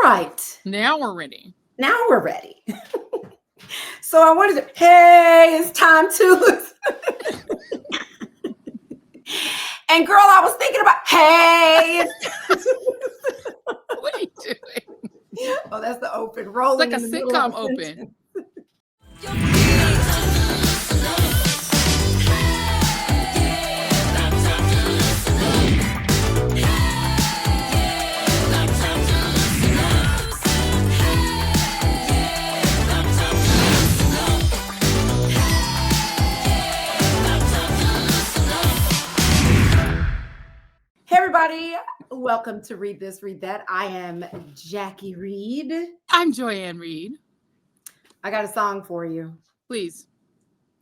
right. Now we're ready. Now we're ready. So I wanted to, hey, it's time to. And girl, I was thinking about, hey. What are you doing? Oh, that's the open, rolling It's like a sitcom open. Hey everybody, welcome to Read This, Read That. I am Jackie Reed. I'm Joyanne Reed. I got a song for you. Please.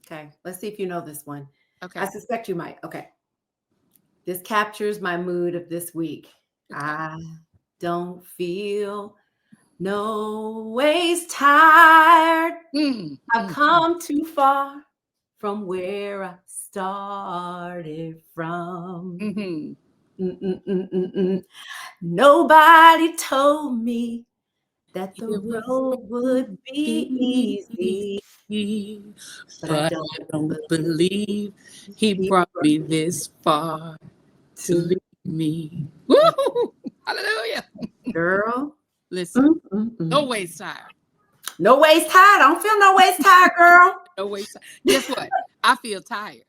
Okay, let's see if you know this one. Okay. I suspect you might. Okay. This captures my mood of this week. Okay. I don't feel no ways tired. I've come too far from where I started from. Nobody told me that the road would be easy, but I don't believe he brought me this far to leave me. Woo! Hallelujah. Girl, listen, no ways tired. No ways tired. I don't feel no ways tired, girl. No ways tired. Guess what? I feel tired.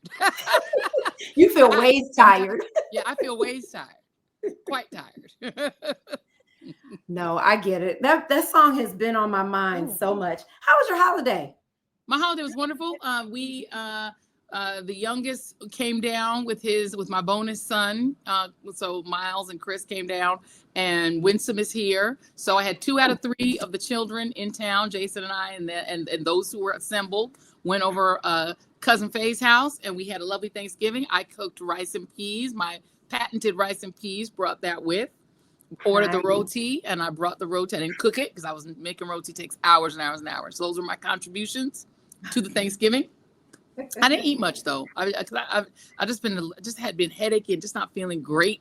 You feel ways tired. Yeah, I feel ways tired. Quite tired. No, I get it. That song has been on my mind so much. How was your holiday? My holiday was wonderful. The youngest came down with my bonus son. So Miles and Chris came down, and Winsome is here. So I had 2 out of 3 of the children in town. Jason and I, and those who were assembled went over Cousin Faye's house, and we had a lovely Thanksgiving. I cooked rice and peas. My patented rice and peas, brought that with. Ordered the roti, and I brought the roti. I didn't cook it because I was making roti takes hours and hours and hours. So those were my contributions to the Thanksgiving. I didn't eat much though. I had been headachy and just not feeling great.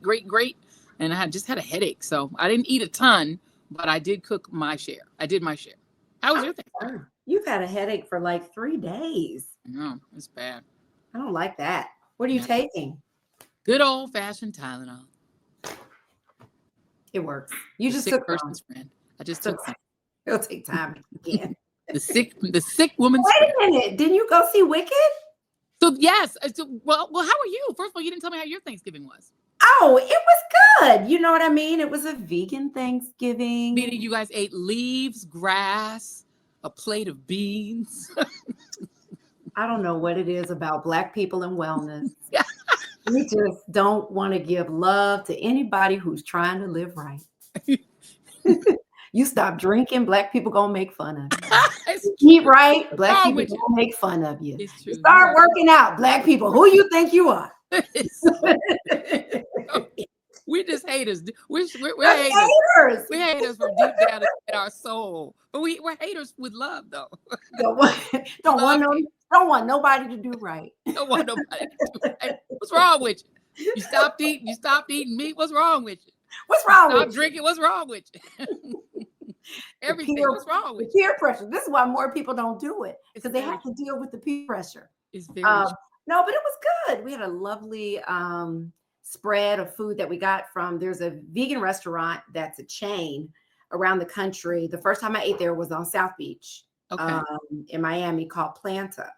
And I just had a headache. So I didn't eat a ton, but I did cook my share. I did my share. How was your Thanksgiving? You've had a headache for like 3 days. No, it's bad. I don't like that. What are you taking? Good old fashioned Tylenol. It works. You just took person's friend. I just took some. It'll take time again. The sick woman's Wait a minute. Didn't you go see Wicked? So yes. Well, how are you? First of all, you didn't tell me how your Thanksgiving was. Oh, it was good. You know what I mean? It was a vegan Thanksgiving. Meaning you guys ate leaves, grass, a plate of beans. I don't know what it is about Black people and wellness. Yeah. We just don't want to give love to anybody who's trying to live right. You stop drinking, Black people gonna make fun of you. Eat right, Black people gonna make fun of you. It's true. You start working out, Black people. Who you think you are? We're just haters. We're haters. We're haters from deep down in our soul. But we're haters with love, though. Don't want nobody to do right. Don't want nobody to do right. What's wrong with you? You stopped eating meat. What's wrong with you? What's wrong with you? Stop drinking. What's wrong with you? Everything. What's wrong with you? Peer pressure. This is why more people don't do it, because they have to deal with the peer pressure. It's very no, but it was good. We had a lovely spread of food that we got from. There's a vegan restaurant that's a chain around the country. The first time I ate there was on South Beach, in Miami, called Planta.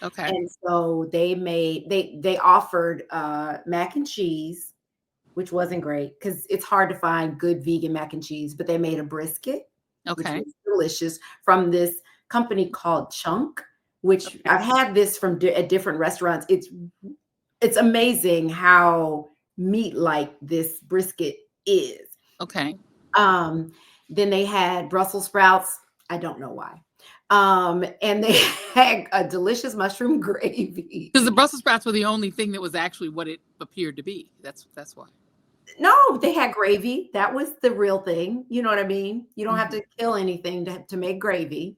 Okay. And so they offered mac and cheese, which wasn't great because it's hard to find good vegan mac and cheese, but they made a brisket, which was delicious, from this company called Chunk, which I've had this from at different restaurants. It's amazing how meat-like this brisket is. Okay. Then they had Brussels sprouts. I don't know why. And they had a delicious mushroom gravy. Because the Brussels sprouts were the only thing that was actually what it appeared to be. That's why. No, they had gravy. That was the real thing. You know what I mean? You don't have to kill anything to make gravy.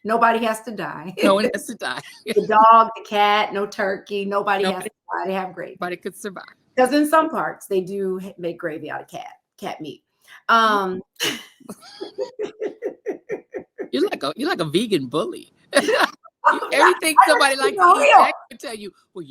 Nobody has to die. No one has to die. The dog, the cat, no turkey. Nobody has to die. They have gravy. Nobody could survive. Because in some parts, they do make gravy out of cat meat. You're like a vegan bully. Everything somebody likes to eat, Jack can tell you, well,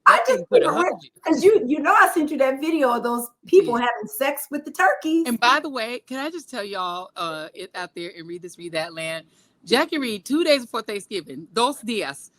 I just because I sent you that video of those people having sex with the turkeys. And by the way, can I just tell y'all it out there and read that land? Jackie Reed, 2 days before Thanksgiving, 2 días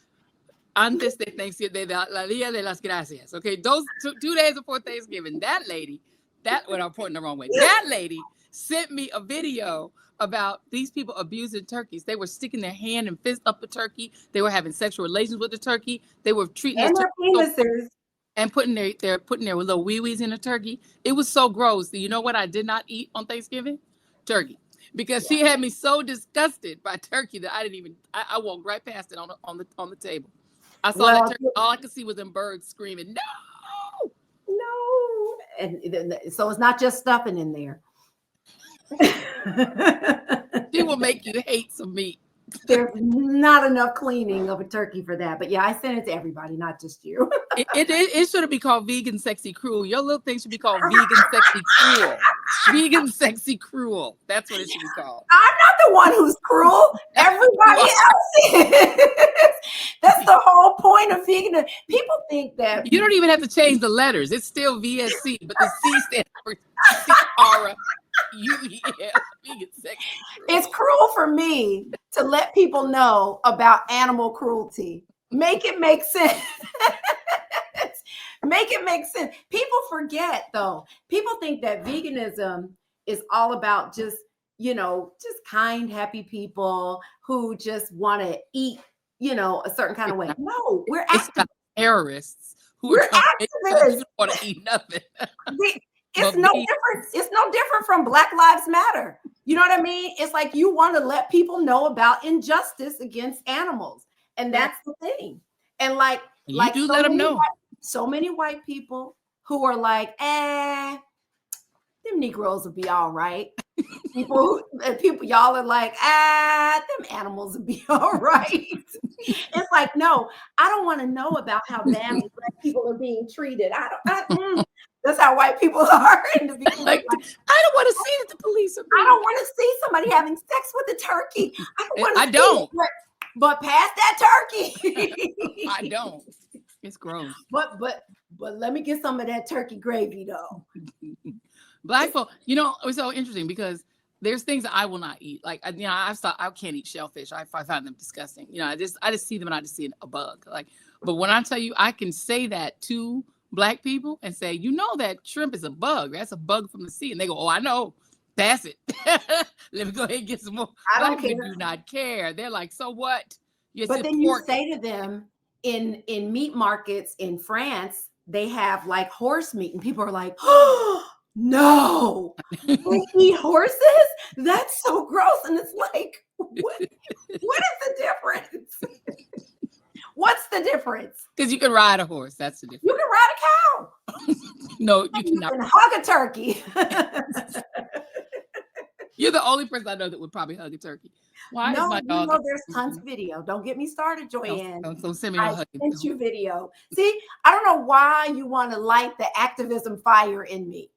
antes de Thanksgiving, la Día de las Gracias. Okay, those 2 days before Thanksgiving, that lady, I'm pointing the wrong way. That lady sent me a video about these people abusing turkeys. They were sticking their hand and fist up a turkey. They were having sexual relations with the turkey. They were treating the turkey and putting their little wee-wees in a turkey. It was so gross. You know what I did not eat on Thanksgiving? Turkey. Because she had me so disgusted by turkey that I walked right past it on the table. I saw that turkey. All I could see was them birds screaming, no. And so it's not just stuffing in there. She will make you hate some meat. There's not enough cleaning of a turkey for that. But yeah, I sent it to everybody, not just you. It should be called Vegan Sexy Cruel. Your little thing should be called Vegan Sexy Cruel. Vegan Sexy Cruel. That's what it should be called. I'm not the one who's cruel. Everybody else is. That's the whole point of vegan. People think that you don't even have to change the letters. It's still VSC, but the C stands for Ciara. Vegan Sexy Cruel. It's cruel for me to let people know about animal cruelty. Make it make sense. Make it make sense. People forget, though. People think that veganism is all about just kind, happy people who just want to eat, a certain kind of way. No, we're terrorists who activists. Want to eat nothing. It's no different. It's no different from Black Lives Matter. You know what I mean? It's like you want to let people know about injustice against animals. And that's the thing. And let them know. So many white people who are like, them Negroes will be all right. People, y'all are like, them animals will be all right. It's like, no, I don't want to know about how badly Black people are being treated. That's how white people are. I don't want to see that the police are. I don't want to see somebody having sex with a turkey. I don't. But pass that turkey. I don't. It's gross. But let me get some of that turkey gravy though. Black folk, it's so interesting because there's things that I will not eat. Like I can't eat shellfish. I find them disgusting. I just see them and I just see a bug. But when I tell you, I can say that to Black people and say, that shrimp is a bug. That's a bug from the sea, and they go, "Oh, I know. Pass it. Let me go ahead and get some more." I don't care. Do not care. They're like, "So what?" But then you say to them in meat markets in France, they have like horse meat, and people are like, "Oh no, they eat horses? That's so gross!" And it's like, what is the difference? What's the difference? Because you can ride a horse. That's the difference. You can ride a cow. No, you cannot. You can hug a turkey. You're the only person I know that would probably hug a turkey. Why is my dog? There's tons of video. Don't get me started, Joanne. Don't send me no hug. I sent you video. See, I don't know why you want to light the activism fire in me.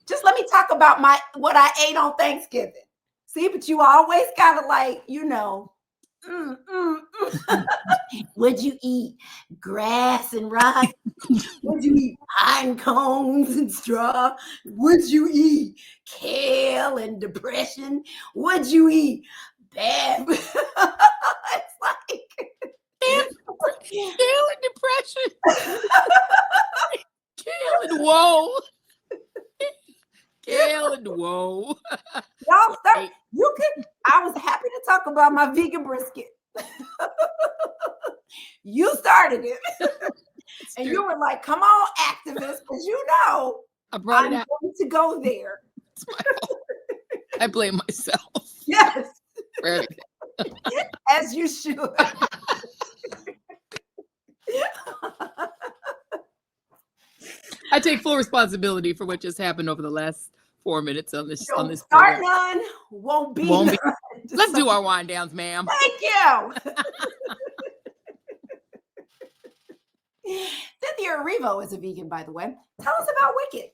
Just let me talk about what I ate on Thanksgiving. See, but you always gotta What'd you eat? Grass and rice? What'd you eat? Pine cones and straw? What'd you eat? Kale and depression? What'd you eat? Bad. It's like kale and depression. Kale and woe. Kale and woe. Y'all start. I was happy to talk about my vegan brisket. You started it. And you were like, "Come on, activists," because I'm going to go there. I blame myself. Yes. As you should. I take full responsibility for what just happened over the last 4 minutes on this. Start program. none, won't be. Let's do our wind downs, ma'am. Thank you. Cynthia Erivo is a vegan, by the way. Tell us about Wicked.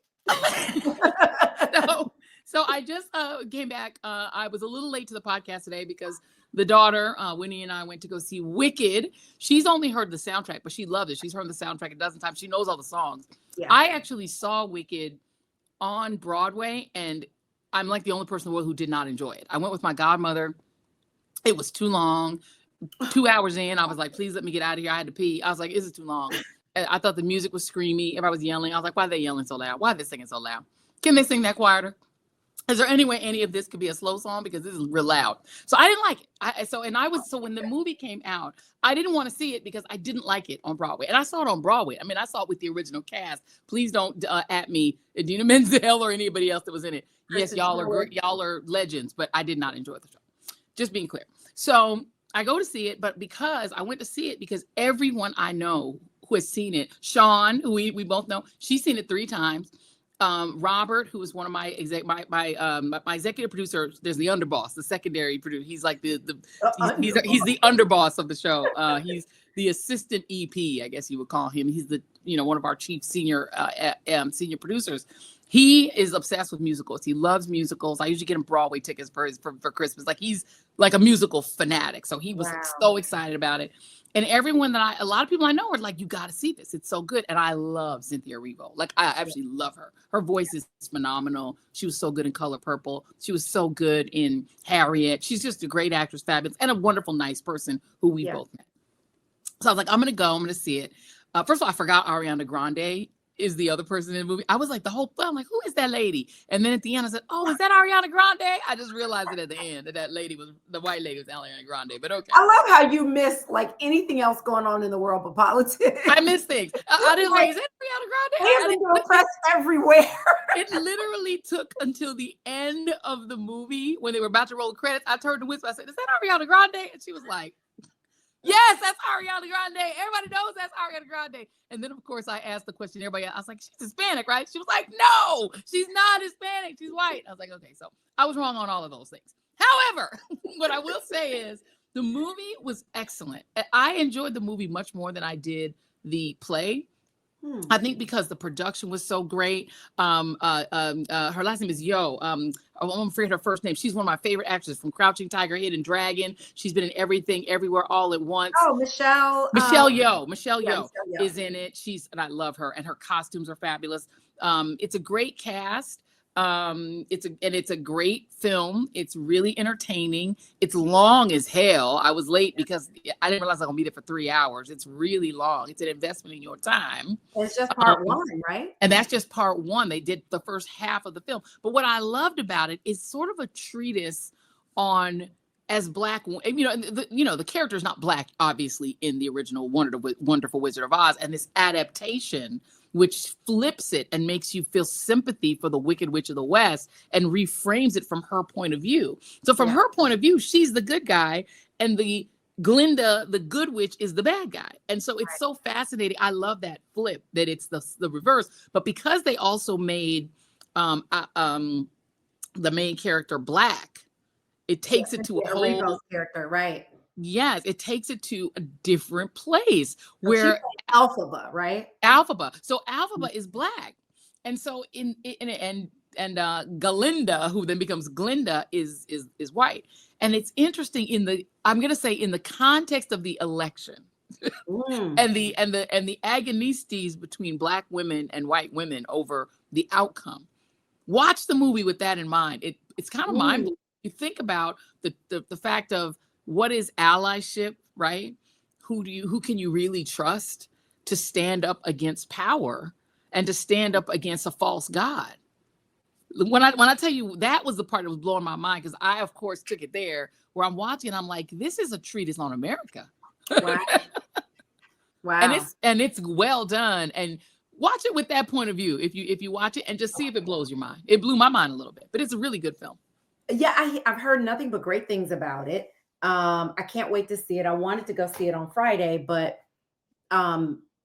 No. So I just came back. I was a little late to the podcast today because the daughter, Winnie, and I went to go see Wicked. She's only heard the soundtrack, but she loved it. She's heard the soundtrack a dozen times. She knows all the songs. Yeah. I actually saw Wicked on Broadway, and I'm like the only person in the world who did not enjoy it. I went with my godmother. It was too long. 2 hours in, I was like, please let me get out of here. I had to pee. I was like, this is too long. I thought the music was screamy. Everybody was yelling. I was like, why are they yelling so loud? Why are they singing so loud? Can they sing that quieter? Is there any way any of this could be a slow song? Because this is real loud. So I didn't like it. So when the movie came out, I didn't want to see it because I didn't like it on Broadway. And I saw it on Broadway. I mean, I saw it with the original cast. Please don't at me, Idina Menzel or anybody else that was in it. Yes, y'all are legends, but I did not enjoy the show. Just being clear. So I go to see it, but because I went to see it because everyone I know who has seen it, Sean, who we both know, she's seen it 3 times. Robert, who is one of my executive producer, there's the underboss, the secondary producer. He's like he's the underboss of the show. He's the assistant EP, I guess you would call him. He's the one of our chief senior producers. He is obsessed with musicals. He loves musicals. I usually get him Broadway tickets for Christmas. Like he's like a musical fanatic. So he was so excited about it. And everyone a lot of people I know are like, you got to see this. It's so good. And I love Cynthia Erivo. Like I absolutely love her. Her voice is phenomenal. She was so good in Color Purple. She was so good in Harriet. She's just a great actress, fabulous, and a wonderful, nice person who we both met. So I was like, I'm going to see it. First of all, I forgot Ariana Grande is the other person in the movie. I was like I'm like, who is that lady? And then at the end I said, oh, is that Ariana Grande? I just realized it at the end that the white lady was Ariana Grande, but okay. I love how you miss like anything else going on in the world but politics. I miss things. I didn't like, is that Ariana Grande? I press everywhere. It literally took until the end of the movie when they were about to roll the credits. I turned to Whisper. I said, is that Ariana Grande? And she was like, yes, that's Ariana Grande. Everybody knows that's Ariana Grande. And then, of course, I asked the question. Everybody else, I was like, she's Hispanic, right? She was like, no, she's not Hispanic. She's white. I was like, okay, so I was wrong on all of those things. However, what I will say is the movie was excellent. I enjoyed the movie much more than I did the play. I think because the production was so great. Her last name is Yo. I'm afraid her first name. She's one of my favorite actresses from Crouching Tiger, Hidden Dragon. She's been in Everything, Everywhere, All at Once. Oh, Michelle Yeoh. Michelle Yeoh is in it. And I love her, and her costumes are fabulous. It's a great cast. It's a great film. It's really entertaining. It's long as hell. I was late because I didn't realize I was gonna be there for 3 hours. It's really long. It's an investment in your time. It's just part 1, right? And that's just part 1. They did the first half of the film. But what I loved about it is sort of a treatise on as Black, the character is not Black, obviously, in the original Wonderful Wizard of Oz, and this adaptation, which flips it and makes you feel sympathy for the Wicked Witch of the West and reframes it from her point of view. So from her point of view, she's the good guy, and the Glinda, the good witch, is the bad guy. And so it's so fascinating. I love that flip, that it's the reverse. But because they also made the main character Black, it takes it to a whole character, right? Yes, it takes it to a different place where Elphaba, right? Elphaba. So Elphaba is Black, and so Galinda, who then becomes Glinda, is white. And it's interesting in the context of the election and the agonistes between Black women and white women over the outcome. Watch the movie with that in mind. It's kind of mind-blowing. You think about the fact of what is allyship, right? Who can you really trust to stand up against power and to stand up against a false god? When I tell you, that was the part that was blowing my mind, because I, of course, took it there where I'm watching. I'm like, this is a treatise on America. Wow. And it's well done. And watch it with that point of view. If you watch it and just see if it blows your mind. It blew my mind a little bit, but it's a really good film. Yeah, I've heard nothing but great things about it. I can't wait to see it. I wanted to go see it on Friday, but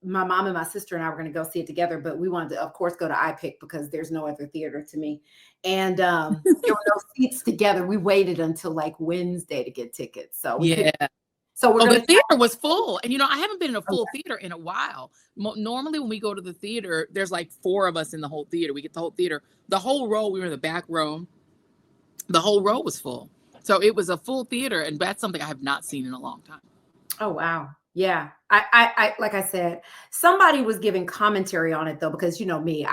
my mom and my sister and I were going to go see it together, but we wanted to, of course, go to iPick because there's no other theater to me. And there were no seats together. We waited until like Wednesday to get tickets. So So we're the going to theater was full. And, I haven't been in a full theater in a while. Normally when we go to the theater, there's like 4 of us in the whole theater. We get the whole theater. The whole row, we were in the back row. The whole row was full. So it was a full theater. And that's something I have not seen in a long time. Oh, wow. Yeah. I like I said, somebody was giving commentary on it though, because me,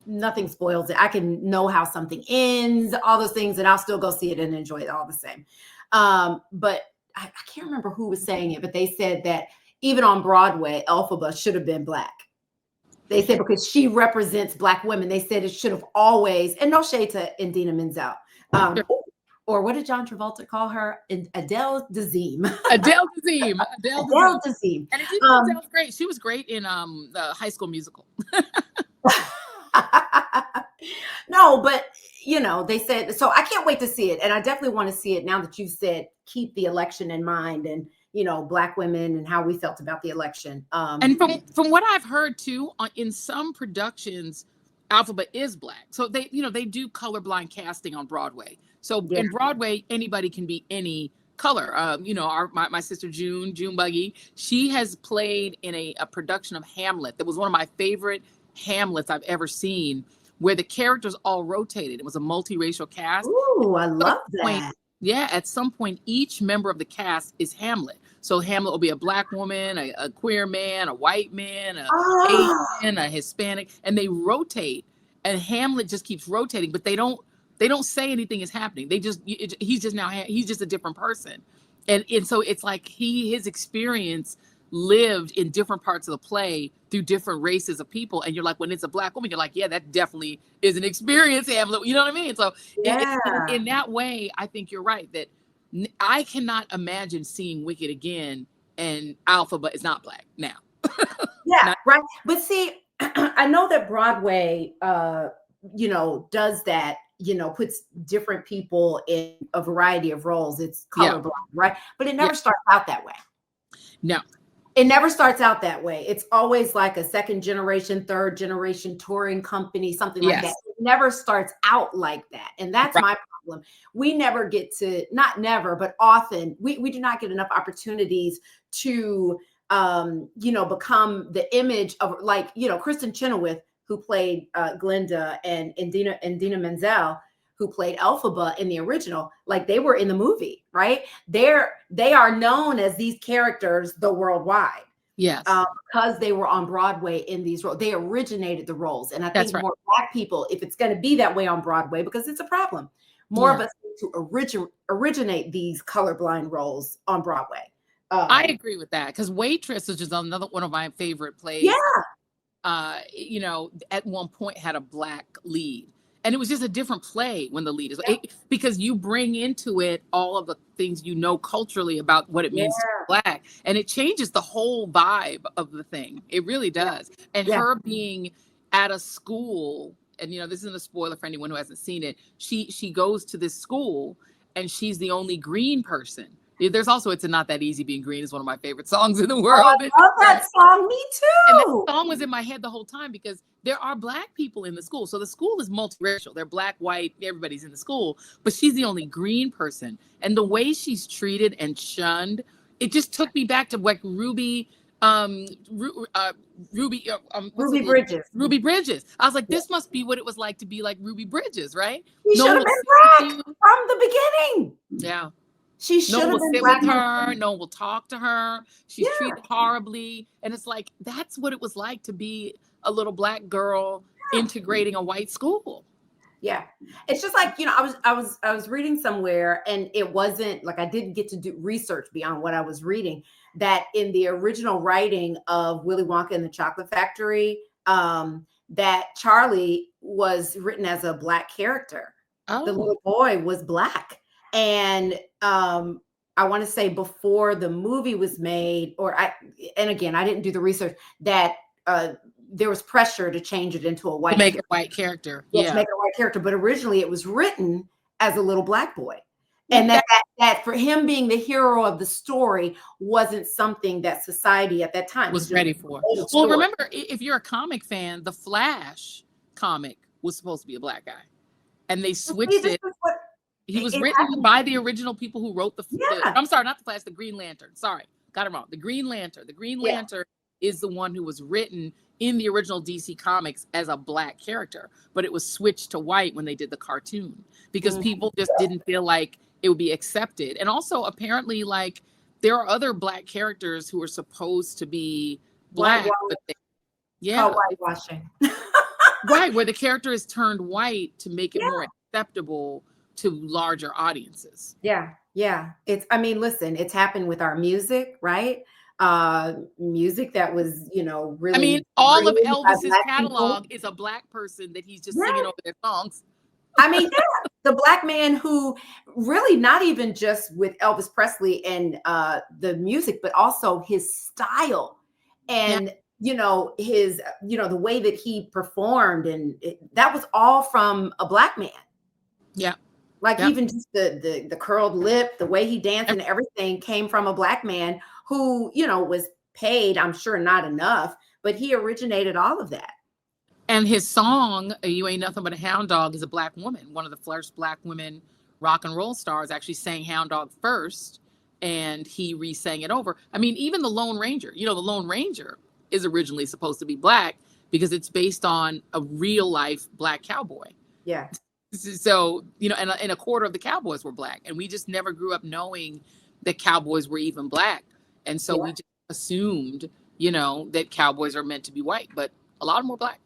nothing spoils it. I can know how something ends, all those things, and I'll still go see it and enjoy it all the same. But I can't remember who was saying it, but they said that even on Broadway, Elphaba should have been Black. They said because she represents Black women. They said it should have always, and no shade to Idina Menzel. Or what did John Travolta call her? Adele Dazeem. Adele Dazeem. Adele Dazeem. And Adele was great. She was great in the High School Musical. No, but they said, so I can't wait to see it. And I definitely want to see it now that you've said, keep the election in mind and, Black women and how we felt about the election. And from what I've heard too, in some productions, Elphaba is Black. So they do colorblind casting on Broadway. So in Broadway, anybody can be any color. My sister June Buggy, she has played in a production of Hamlet. That was one of my favorite Hamlets I've ever seen, where the characters all rotated. It was a multiracial cast. Ooh, I love that. At some point, each member of the cast is Hamlet. So Hamlet will be a Black woman, a queer man, a white man, Asian, a Hispanic, and they rotate. And Hamlet just keeps rotating, but they don't say anything is happening. He's just a different person. And so it's like his experience lived in different parts of the play through different races of people. And you're like, when it's a Black woman, you're like, yeah, that definitely is an experience, Hamlet. You know what I mean? So in that way, I think you're right that I cannot imagine seeing Wicked again and Elphaba is not Black now. Right. But see, I know that Broadway, does that, puts different people in a variety of roles. It's colorblind, right? But it never starts out that way. No. It never starts out that way. It's always like a second generation, third generation touring company, something like that. It never starts out like that. And that's my problem. We never get to, not never, but often we do not get enough opportunities to, become the image of Kristen Chenoweth, who played Glinda, and Idina Menzel, who played Elphaba in the original, like they were in the movie, right? They are known as these characters worldwide. Yes. Because they were on Broadway in these roles. They originated the roles. And I think more Black people, if it's going to be that way on Broadway, because it's a problem, more of us need to originate these colorblind roles on Broadway. I agree with that, because Waitress is just another one of my favorite plays. At one point had a Black lead. And it was just a different play when the lead is because you bring into it all of the things culturally about what it means to be Black, and it changes the whole vibe of the thing. It really does. And her being at a school, and this isn't a spoiler for anyone who hasn't seen it. She goes to this school, and she's the only green person. There's also "It's Not That Easy Being Green" is one of my favorite songs in the world. I love that song. Me too. And that song was in my head the whole time because there are Black people in the school. So the school is multiracial. They're Black, white, everybody's in the school, but she's the only green person. And the way she's treated and shunned, it just took me back to like Ruby Bridges. Ruby Bridges. I was like, this must be what it was like to be like Ruby Bridges, right? She should have been Black from the beginning. Yeah. She should have been Black. With her. No one will talk to her. She's treated horribly. And it's like, that's what it was like to be a little Black girl integrating a white school. Yeah. It's just like, I was reading somewhere, and it wasn't like I didn't get to do research beyond what I was reading, that in the original writing of Willy Wonka and the Chocolate Factory, that Charlie was written as a Black character. Oh. The little boy was Black. And I want to say before the movie was made, and again, I didn't do the research, that there was pressure to change it into a white make it a white character. To make it a white character. But originally it was written as a little Black boy. And that for him being the hero of the story wasn't something that society at that time was ready for. Well, remember, if you're a comic fan, the Flash comic was supposed to be a Black guy. And they switched it. He was written by the original people who wrote I'm sorry, not the Flash, the Green Lantern. Sorry, got it wrong. The Green Lantern. The Green Lantern is the one who was written in the original DC Comics as a black character, but it was switched to white when they did the cartoon because people just didn't feel like it would be accepted. And also, apparently, like, there are other black characters who are supposed to be black, but called whitewashing. Right, where the character is turned white to make it more acceptable to larger audiences. Yeah. I mean, listen, it's happened with our music, right? Music that was, really. I mean, all of Elvis's catalog is a black person that he's just singing over their songs. I mean, the black man who really not even just with Elvis Presley and the music, but also his style and his, the way that he performed, and that was all from a black man. Yeah. Like even just the curled lip, the way he danced and everything came from a black man who, was paid, I'm sure not enough, but he originated all of that. And his song, You Ain't Nothing But a Hound Dog, is a black woman. One of the first black women rock and roll stars actually sang Hound Dog first, and he re-sang it over. I mean, even the Lone Ranger, the Lone Ranger is originally supposed to be black because it's based on a real life black cowboy. Yeah. So, and a quarter of the cowboys were black, and we just never grew up knowing that cowboys were even black. And so we just assumed, that cowboys are meant to be white, but a lot of them were black.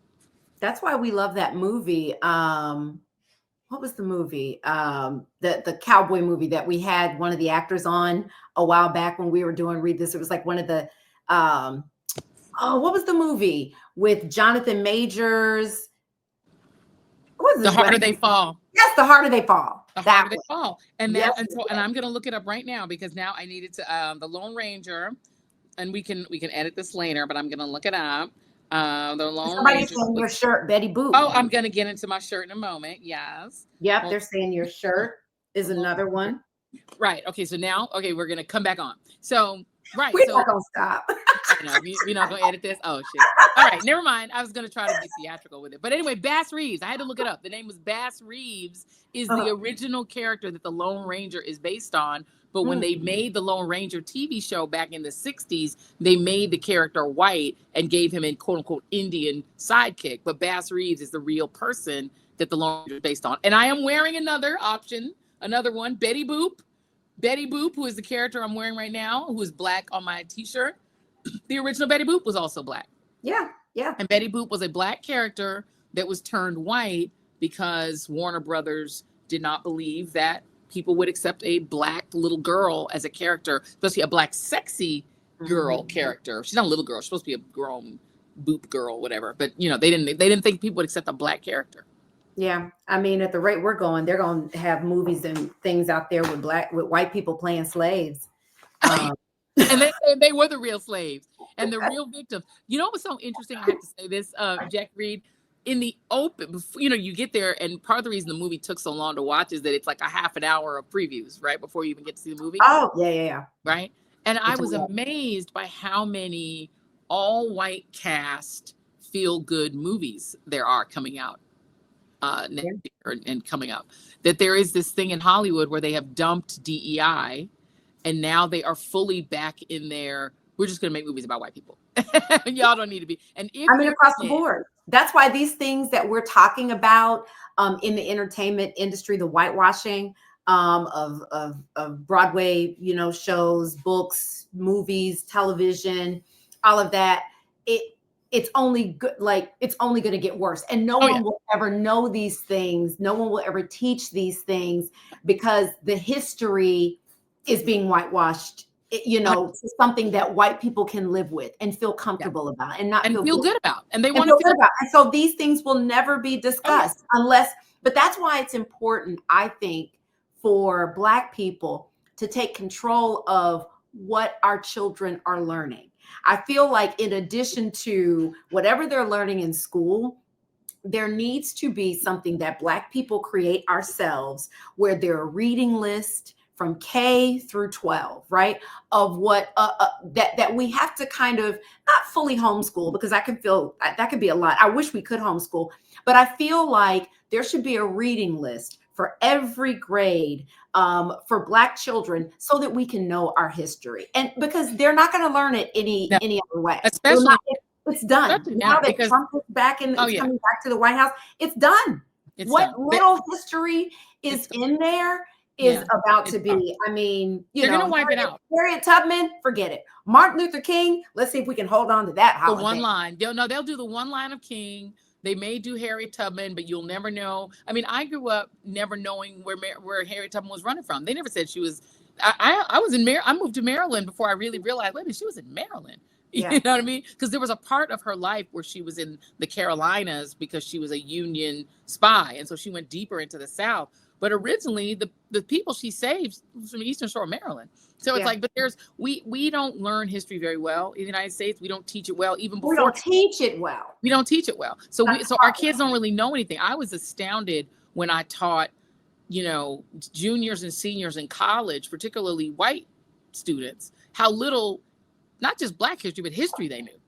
That's why we love that movie. What was the movie? The cowboy movie that we had one of the actors on a while back when we were doing Read This. It was like one of the, what was the movie with Jonathan Majors? The Harder They Fall. Yes, The Harder They Fall. The Harder They Fall. And now, and I'm gonna look it up right now because now I needed to the Lone Ranger, and we can edit this later, but I'm gonna look it up. The Lone Ranger. Saying your shirt, Betty Boop. Oh, I'm gonna get into my shirt in a moment. Yes. Yep, they're saying your shirt is another one. Right. Okay. So now, we're gonna come back on. So right. We're not gonna stop. We're not gonna edit this. Oh shit. All right, never mind. I was gonna try to be theatrical with it. But anyway, Bass Reeves. I had to look it up. The name was Bass Reeves, is the original character that the Lone Ranger is based on. But when they made the Lone Ranger TV show back in the 60s, they made the character white and gave him a quote unquote Indian sidekick. But Bass Reeves is the real person that the Lone Ranger is based on. And I am wearing another one, Betty Boop. Betty Boop, who is the character I'm wearing right now, who is black on my t-shirt. The original Betty Boop was also black. Yeah. And Betty Boop was a black character that was turned white because Warner Brothers did not believe that people would accept a black little girl as a character, especially a black sexy girl character. She's not a little girl. She's supposed to be a grown Boop girl, whatever. But they didn't think people would accept a black character. Yeah, I mean, at the rate we're going, they're going to have movies and things out there with white people playing slaves. And they were the real slaves and the real victims. You know what's so interesting? I have to say this, Jack Reed. In the open, you get there, and part of the reason the movie took so long to watch is that it's like a half an hour of previews, right, before you even get to see the movie. Oh, yeah. Right? And I was amazed by how many all-white cast feel-good movies there are coming out next year and coming up. That there is this thing in Hollywood where they have dumped DEI, and now they are fully back in there. We're just going to make movies about white people. Y'all don't need to be. And across the board. That's why these things that we're talking about in the entertainment industry, the whitewashing of Broadway, shows, books, movies, television, all of that, it's only good. Like, it's only going to get worse. And no one will ever know these things. No one will ever teach these things because the history is being whitewashed. Something that white people can live with and feel comfortable about and feel good about. And they want to feel good about. And so these things will never be discussed but that's why it's important, I think, for Black people to take control of what our children are learning. I feel like in addition to whatever they're learning in school, there needs to be something that Black people create ourselves where there are reading lists from K through 12, right? Of what that we have to kind of not fully homeschool, because I can feel that could be a lot. I wish we could homeschool, but I feel like there should be a reading list for every grade, for Black children, so that we can know our history. And because they're not going to learn it any other way. Especially, it's done. Now that Trump is back and it's coming back to the White House, it's done. What little history is in there is about to be, I mean, they're going to wipe it out. Harriet Tubman, forget it. Martin Luther King, let's see if we can hold on to that holiday. The one line. They'll do the one line of King. They may do Harriet Tubman, but you'll never know. I mean, I grew up never knowing where Harriet Tubman was running from. They never said she was. I was in I moved to Maryland before I really realized, wait a minute, she was in Maryland. You know what I mean? Because there was a part of her life where she was in the Carolinas because she was a Union spy. And so she went deeper into the South. But originally, the people she saved was from the Eastern Shore of Maryland. So it's like, but we don't learn history very well in the United States. We don't teach it well, even before. We don't teach it well. We don't teach it well. So our kids don't really know anything. I was astounded when I taught, juniors and seniors in college, particularly white students, how little, not just Black history, but history they knew.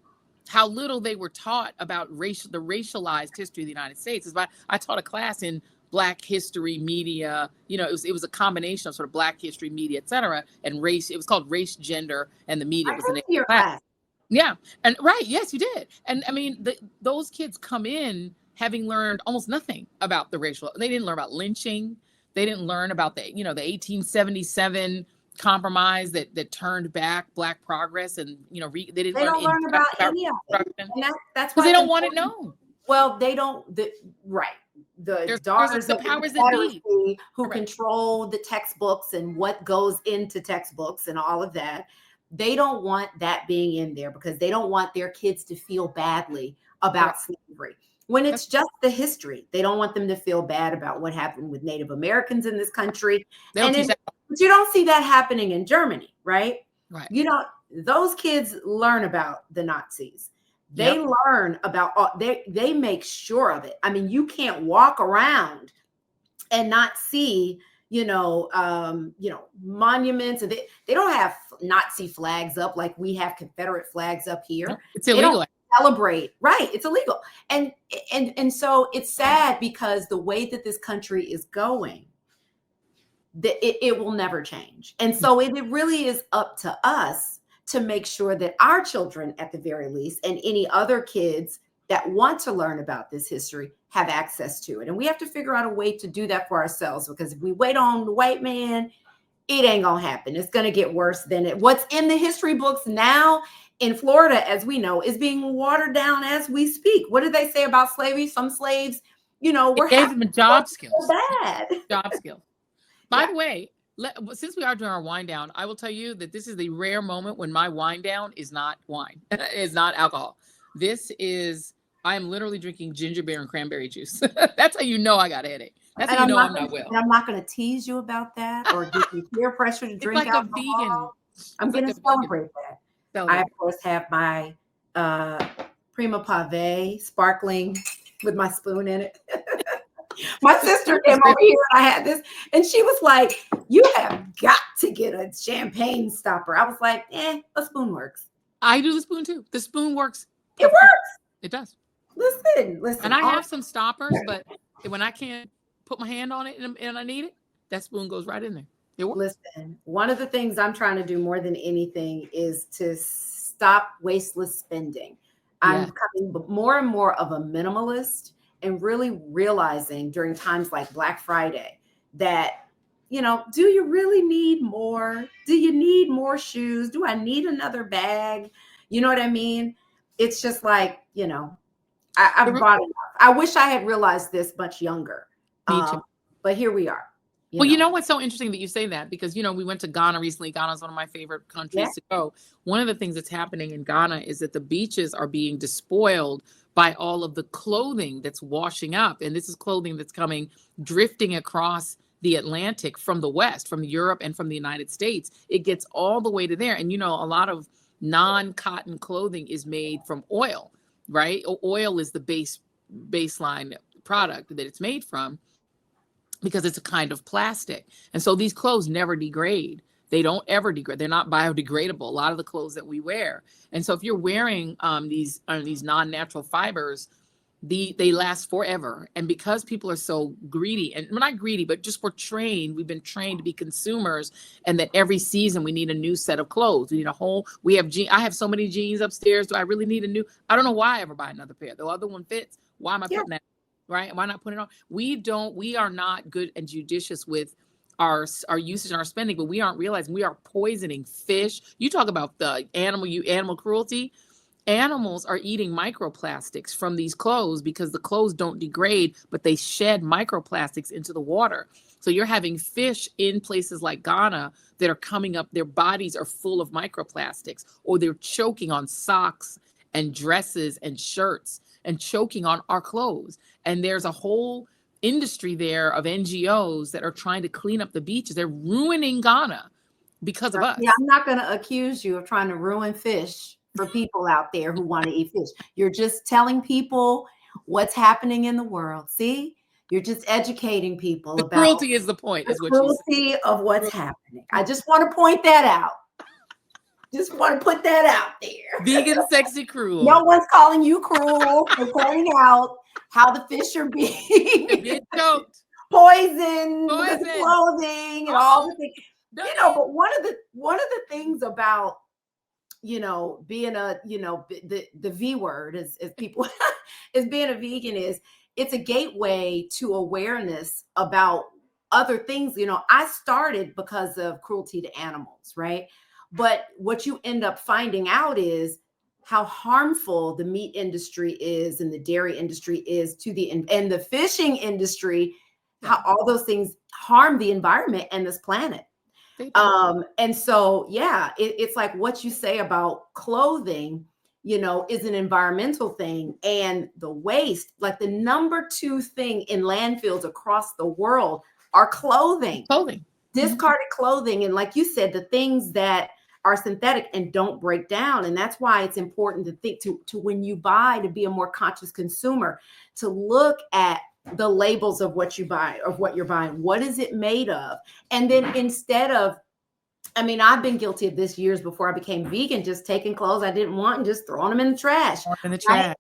How little they were taught about the racialized history of the United States. I taught a class in Black history, media, it was a combination of sort of Black history, media, et cetera, and race. It was called Race, Gender, and the Media. Was the name of the class. Yeah. And right. Yes, you did. And I mean, those kids come in having learned almost nothing about the racial. They didn't learn about lynching. They didn't learn about the 1877 compromise that turned back Black progress. And, they don't learn about any of it. And that's why they don't want to know. Well, they don't. Right. The daughters of the powers that be who control the textbooks and what goes into textbooks and all of that. They don't want that being in there because they don't want their kids to feel badly about slavery. When it's just the history, they don't want them to feel bad about what happened with Native Americans in this country. But you don't see that happening in Germany, right? Right. Those kids learn about the Nazis. They learn about, they make sure of it. I mean, you can't walk around and not see, monuments. They don't have Nazi flags up like we have Confederate flags up here. No, it's illegal. They don't celebrate. Right. It's illegal. And so it's sad because the way that this country is going, it will never change. And so it really is up to us to make sure that our children, at the very least, and any other kids that want to learn about this history have access to it. And we have to figure out a way to do that for ourselves, because if we wait on the white man, it ain't gonna happen. It's gonna get worse than it. What's in the history books now in Florida, as we know, is being watered down as we speak. What did they say about slavery? Some slaves, were gave them job skills. So bad. Job skills. By the way, since we are doing our wind down, I will tell you that this is the rare moment when my wind down is not wine, is not alcohol. I am literally drinking ginger beer and cranberry juice. That's how you know I got a headache. That's how you know I'm not well. I'm not going to tease you about that or give you peer pressure to drink alcohol. Vegan. I'm going to celebrate that. I, of course, have my Prima Pave sparkling with my spoon in it. My sister came over here and I had this, and she was like, "You have got to get a champagne stopper." I was like, a spoon works. I do the spoon too. The spoon works. It works. It does. Listen. And I have some stoppers, but when I can't put my hand on it and I need it, that spoon goes right in there. It works. Listen, one of the things I'm trying to do more than anything is to stop wasteless spending. I'm becoming more and more of a minimalist, and really realizing during times like Black Friday that, do you really need more? Do you need more shoes? Do I need another bag? You know what I mean? It's just like, I've bought enough. I wish I had realized this much younger. Me too. But here we are. You know what's so interesting that you say that, because, we went to Ghana recently. Ghana is one of my favorite countries to go. One of the things that's happening in Ghana is that the beaches are being despoiled by all of the clothing that's washing up. And this is clothing that's drifting across the Atlantic from the West, from Europe and from the United States. It gets all the way to there. And, a lot of non-cotton clothing is made from oil, right? Oil is the baseline product that it's made from, because it's a kind of plastic. And so these clothes never degrade. They don't ever degrade. They're not biodegradable. A lot of the clothes that we wear. And so if you're wearing these non-natural fibers, they last forever. And because people are so greedy, and we're not greedy, but just we've been trained to be consumers, and that every season we need a new set of clothes. We need I have so many jeans upstairs. Do I really need I don't know why I ever buy another pair. The other one fits. Why am I putting that? Right? Why not put it on? We are not good and judicious with our usage and our spending, but we aren't realizing we are poisoning fish. You talk about the animal cruelty. Animals are eating microplastics from these clothes because the clothes don't degrade, but they shed microplastics into the water. So you're having fish in places like Ghana that are coming up, their bodies are full of microplastics, or they're choking on socks and dresses and shirts and choking on our clothes. And there's a whole industry there of NGOs that are trying to clean up the beaches. They're ruining Ghana because of us. Yeah, I'm not going to accuse you of trying to ruin fish for people out there who want to eat fish. You're just telling people what's happening in the world. See, you're just educating people the about cruelty is the point. The is what cruelty of what's happening. I just want to point that out. Just want to put that out there. Vegan, sexy, cruel. No one's calling you cruel for pointing out how the fish are being choked, poisoned, clothing, and all the things. But one of the things about being the V word as people is being a vegan is it's a gateway to awareness about other things. I started because of cruelty to animals, right? But what you end up finding out is how harmful the meat industry is and the dairy industry is to and the fishing industry, how all those things harm the environment and this planet. And so, it's like what you say about clothing, is an environmental thing, and the waste, like the number 2 thing in landfills across the world are clothing, discarded clothing. And like you said, the things that are synthetic and don't break down. And that's why it's important to think to when you buy, to be a more conscious consumer, to look at the labels of what you buy, of what you're buying. What is it made of? And then instead of, I've been guilty of this years before I became vegan, just taking clothes I didn't want and just throwing them in the trash. Right?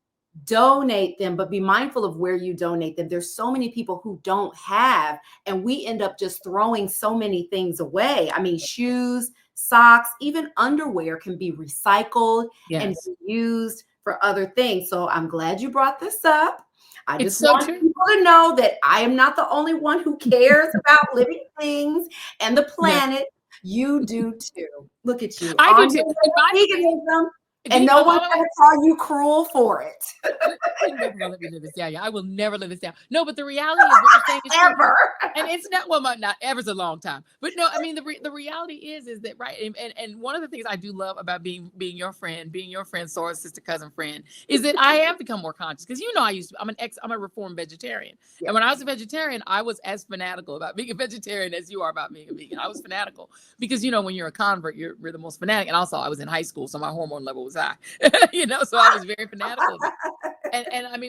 Donate them, but be mindful of where you donate them. There's so many people who don't have, and we end up just throwing so many things away. Shoes, socks, even underwear can be recycled and used for other things. So I'm glad you brought this up. I just want people to know that I am not the only one who cares about living things and the planet. You do too. Look at you. I do too. Veganism, and no one's going to call you cruel for it. Let me live this down. I will never live this down. No, but the reality is what you're saying is ever. And it's not ever's a long time. But no, the reality is that right. And one of the things I do love about being your friend, Sora's sister, cousin, friend, is that I have become more conscious. Because I'm a reformed vegetarian. Yeah. And when I was a vegetarian, I was as fanatical about being a vegetarian as you are about being a vegan. I was fanatical because when you're a convert, you're the most fanatic. And also I was in high school, so my hormone level was high. So I was very fanatical.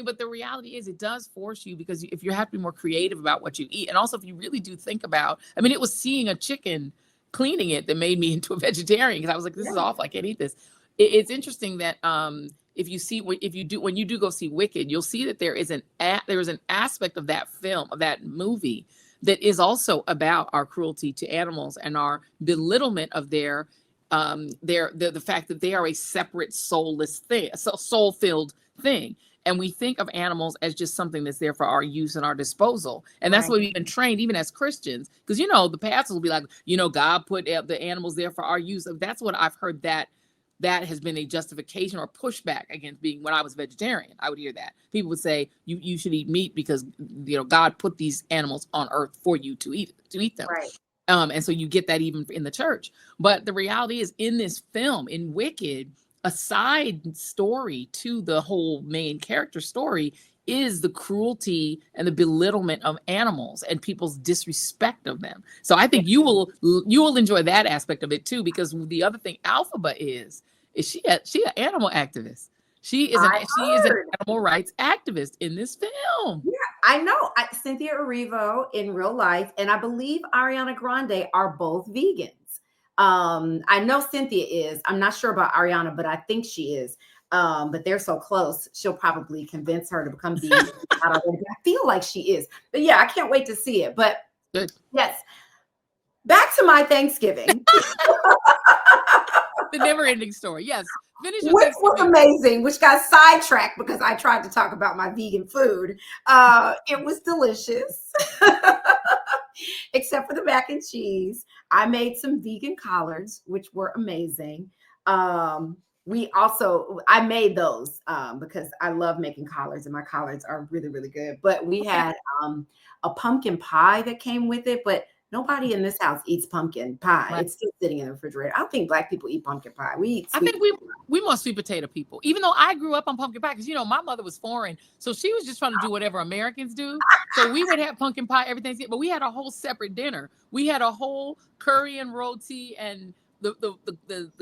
But the reality is it does force you, because if you have to be more creative about what you eat, and also if you really do think about, it was seeing a chicken cleaning it that made me into a vegetarian, because I was like, this is awful, I can't eat this. It's interesting that when you do go see Wicked, you'll see that there is an aspect of that film, of that movie, that is also about our cruelty to animals and our belittlement of the fact that they are a separate soulless thing, soul-filled thing. And we think of animals as just something that's there for our use and our disposal. And that's what we've been trained, even as Christians, because, the pastors will be like, God put the animals there for our use. That's what I've heard, that has been a justification or pushback against being. When I was vegetarian, I would hear that people would say you should eat meat because, God put these animals on earth for you to eat them. Right. And so you get that even in the church. But the reality is, in this film, in Wicked, a side story to the whole main character story is the cruelty and the belittlement of animals and people's disrespect of them. So I think you will enjoy that aspect of it too, because the other thing Elphaba is she an animal activist. She is an animal rights activist in this film. Yeah, I know. Cynthia Erivo in real life, and I believe Ariana Grande are both vegans. I know Cynthia is. I'm not sure about Ariana, but I think she is. But they're so close. She'll probably convince her to become vegan. I feel like she is. But yeah, I can't wait to see it. But good. Yes. Back to my Thanksgiving. The never-ending story. Yes. Which was amazing, which got sidetracked because I tried to talk about my vegan food. It was delicious. Except for the mac and cheese. I made some vegan collards, which were amazing. I made those because I love making collards, and my collards are really, really good. But we had a pumpkin pie that came with it, but nobody in this house eats pumpkin pie. Right. It's still sitting in the refrigerator. I don't think Black people eat pumpkin pie. I think we more sweet potato people. Even though I grew up on pumpkin pie, because my mother was foreign, so she was just trying to do whatever Americans do. So we would have pumpkin pie every Thanksgiving, but we had a whole separate dinner. We had a whole curry and roti and the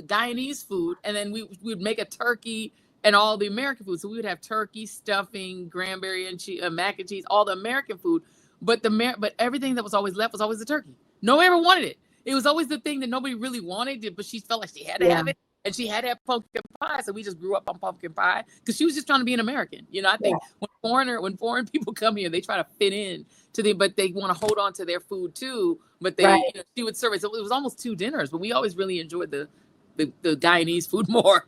Guyanese food, and then we would make a turkey and all the American food. So we would have turkey, stuffing, cranberry and cheese, mac and cheese, all the American food. But everything that was always left was always the turkey. Nobody ever wanted it. It was always the thing that nobody really wanted, but she felt like she had to have it, and she had to have pumpkin pie. So we just grew up on pumpkin pie because she was just trying to be an American. I think when foreign people come here, they try to fit in but they want to hold on to their food too. But she would serve it. So it was almost 2 dinners, but we always really enjoyed the Guyanese food more.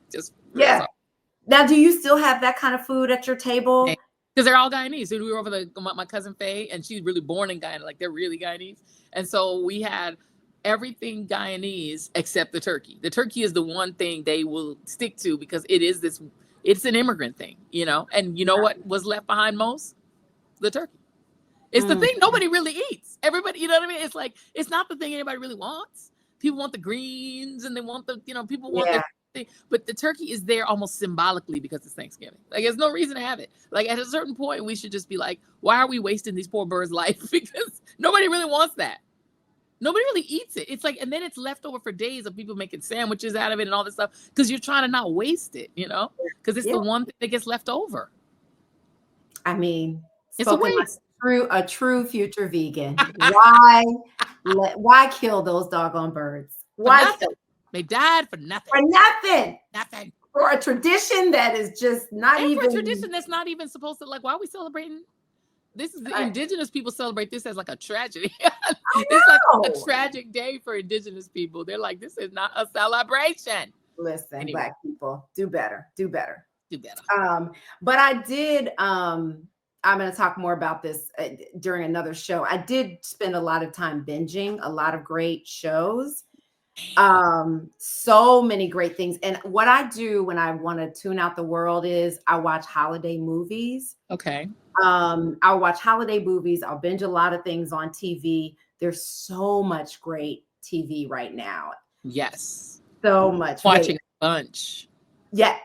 Now, do you still have that kind of food at your table? Okay. Because they're all Guyanese. So we were over my cousin Faye, and she's really born in Guyana. Like, they're really Guyanese. And so we had everything Guyanese except the turkey. The turkey is the one thing they will stick to because it's an immigrant thing, And what was left behind most? The turkey. It's the thing nobody really eats. Everybody, you know what I mean? It's like, it's not the thing anybody really wants. People want the greens, and they want people want the thing, but the turkey is there almost symbolically because it's Thanksgiving. Like, there's no reason to have it. Like, at a certain point, we should just be like, why are we wasting these poor birds' life? Because nobody really wants that. Nobody really eats it. It's like, and then it's left over for days of people making sandwiches out of it and all this stuff because you're trying to not waste it, because it's the one thing that gets left over. I mean, it's a waste. A true future vegan. Why kill those doggone birds? Why? They died for nothing. For nothing. Nothing. For a tradition that is just not even. For a tradition that's not even supposed to, like, why are we celebrating? This is the indigenous people celebrate this as like a tragedy. It's like a tragic day for indigenous people. They're like, this is not a celebration. Listen, anyway. Black people, do better. But I did. I'm going to talk more about this during another show. I did spend a lot of time binging a lot of great shows. So many great things. And what I do when I want to tune out the world is I watch holiday movies. Okay. I'll watch holiday movies. I'll binge a lot of things on TV. There's so much great TV right now. Yes. So much. Watching a bunch. Yeah.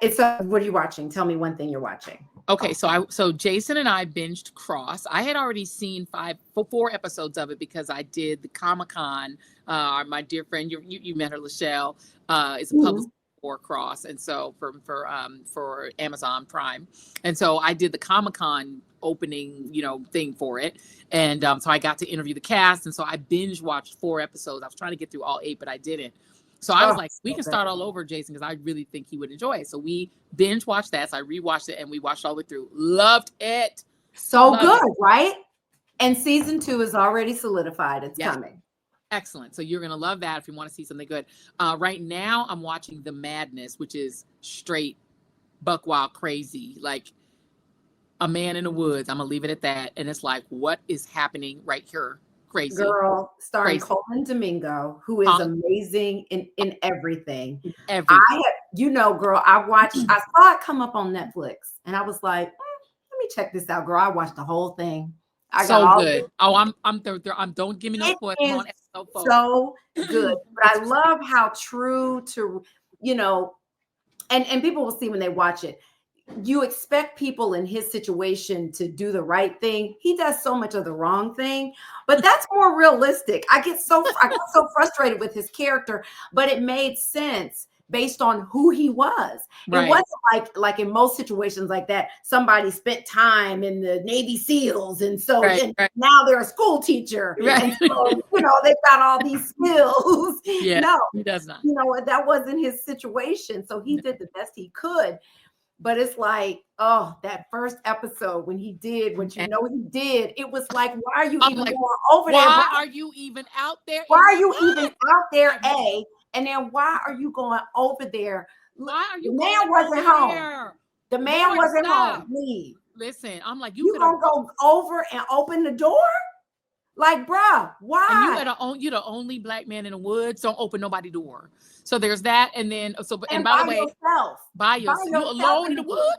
What are you watching? Tell me one thing you're watching. Okay, so Jason and I binged Cross. I had already seen 4 episodes of it because I did the Comic-Con. My dear friend, you met her, Lachelle, is a publisher for Cross, and so for Amazon Prime, and so I did the Comic-Con opening, thing for it, and so I got to interview the cast, and so I binge watched 4 episodes. I was trying to get through all 8, but I didn't. So I was like, we can start all over, Jason, because I really think he would enjoy it. So we binge watched that. So I rewatched it and we watched all the way through. Loved it. So good, right? And season 2 is already solidified. It's coming. Excellent. So you're going to love that if you want to see something good. Right now, I'm watching The Madness, which is straight buck wild crazy. Like a man in the woods. I'm going to leave it at that. And it's like, what is happening right here? Crazy. Girl, starring Coleman Domingo, who is amazing in everything. Girl, I saw it come up on Netflix, and I was like, let me check this out, girl. I watched the whole thing. So good. I'm don't give me no foot. So good. But I love how true to, and people will see when they watch it. You expect people in his situation to do the right thing. He does so much of the wrong thing, but that's more realistic. I got so frustrated with his character, but it made sense based on who he was. Right. It wasn't like in most situations like that, somebody spent time in the Navy SEALs, and so now they're a school teacher. Right. And so, they've got all these skills. Yeah, no, he does not. That wasn't his situation. So he did the best he could. But it's like, oh, that first episode when he did what you know he did, it was like, why are you even going over there? Why are you even out there? Why are you even out there, A? And then why are you going over there? Why are you the man wasn't home. There? The man Lord, wasn't stop. home. Leave. Listen, I'm like, you gonna go over and open the door? Like, bruh, why? And you're the only black man in the woods. Don't open nobody's door. So there's that, and then and by the way, yourself. By yourself, you alone in the woods.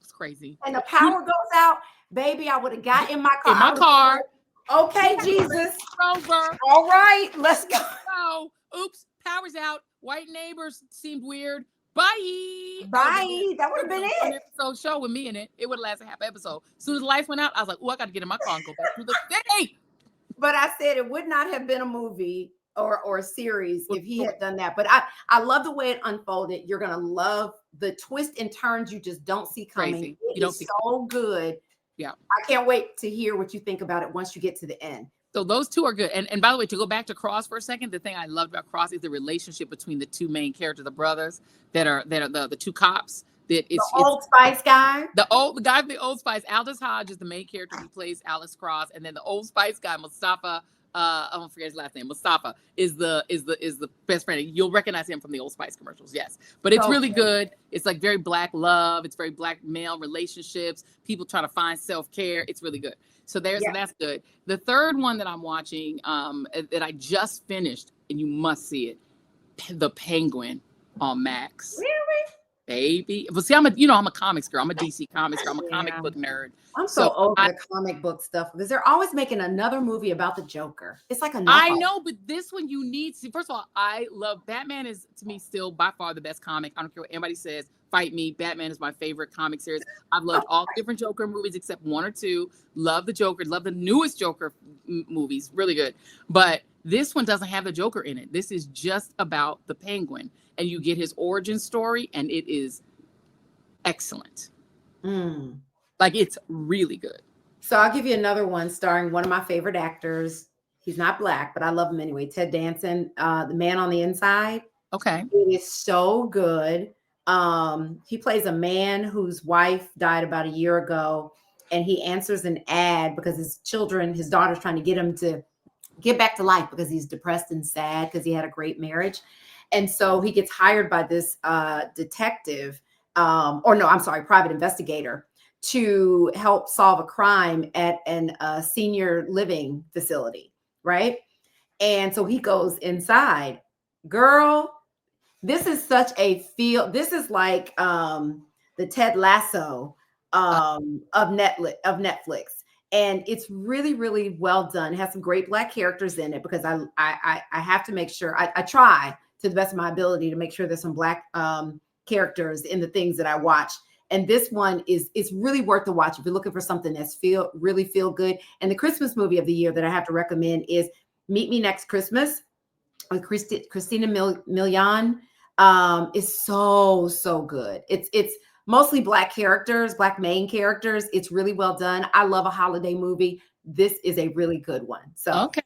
It's crazy. And the power goes out, baby. I would have got in my car. In my car. Okay, Jesus. Over. All right, let's go. So, oops, power's out. White neighbors seemed weird. Bye. That would have been it. Episode show with me in it. It would have lasted half episode. As soon as the lights went out, I was like, oh, I got to get in my car and go back to the city. But I said it would not have been a movie or a series if he had done that. But I love the way it unfolded. You're gonna love the twists and turns you just don't see coming. Crazy. It is so good. Yeah. I can't wait to hear what you think about it once you get to the end. So those two are good. And by the way, to go back to Cross for a second, the thing I loved about Cross is the relationship between the two main characters, the brothers that are the two cops. Old Spice guy. The guy from the Old Spice, Aldous Hodge is the main character who plays Alex Cross, and then the Old Spice guy, Mustafa. I don't forget his last name. Mustafa is the best friend. You'll recognize him from the Old Spice commercials, yes. But it's really good. It's like very black love. It's very black male relationships. People trying to find self-care. It's really good. So that's good. The third one that I'm watching, that I just finished, and you must see it, The Penguin on Max. Really? Baby. But see, I'm a comics girl. I'm a DC comics girl. I'm a comic book nerd. I'm so over the comic book stuff because they're always making another movie about the Joker. It's like I know, but this one you need to. First of all, I love Batman. Is to me still by far the best comic. I don't care what anybody says. Fight me. Batman is my favorite comic series. I've loved all different Joker movies except one or two. Love the Joker. Love the newest Joker movies. Really good. But this one doesn't have the Joker in it. This is just about the Penguin. And you get his origin story, and it is excellent. Like, it's really good. So I'll give you another one starring one of my favorite actors. He's not black, but I love him anyway. Ted Danson, The Man on the Inside. Okay. It is so good. He plays a man whose wife died about a year ago, and he answers an ad because his daughter's trying to get him to get back to life because he's depressed and sad because he had a great marriage. And so he gets hired by this detective, private investigator to help solve a crime at a senior living facility, right? And so he goes inside. Girl, this is such a this is like the Ted Lasso of Netflix. And it's really, really well done. It has some great black characters in it because I have to make sure I try to the best of my ability to make sure there's some black characters in the things that I watch. And this one it's really worth the watch if you're looking for something that's really feel good. And the Christmas movie of the year that I have to recommend is Meet Me Next Christmas with Christina Milian. Is so good. It's mostly black characters, black main characters. It's really well done. I love a holiday movie. This is a really good one. So okay.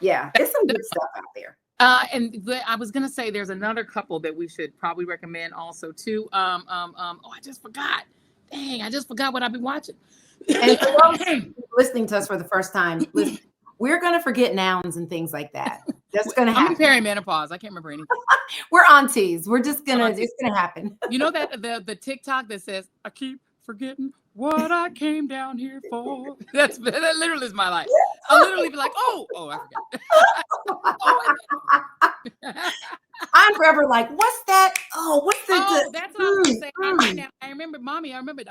Yeah, there's some good stuff out there. And I was gonna say there's another couple that we should probably recommend also too. I just forgot. Dang, I just forgot what I've been watching. And for those listening to us for the first time, we're gonna forget nouns and things like that. That's gonna happen. I'm in perimenopause. I can't remember anything. We're aunties. We're just gonna. It's gonna happen. You know that the TikTok that says I keep forgetting what I came down here for. That literally is my life. I'll literally be like, oh, I forgot. I'm forever like, what's that? Oh, what's that? Oh, that's what I was gonna say. I remember, mommy. I remembered.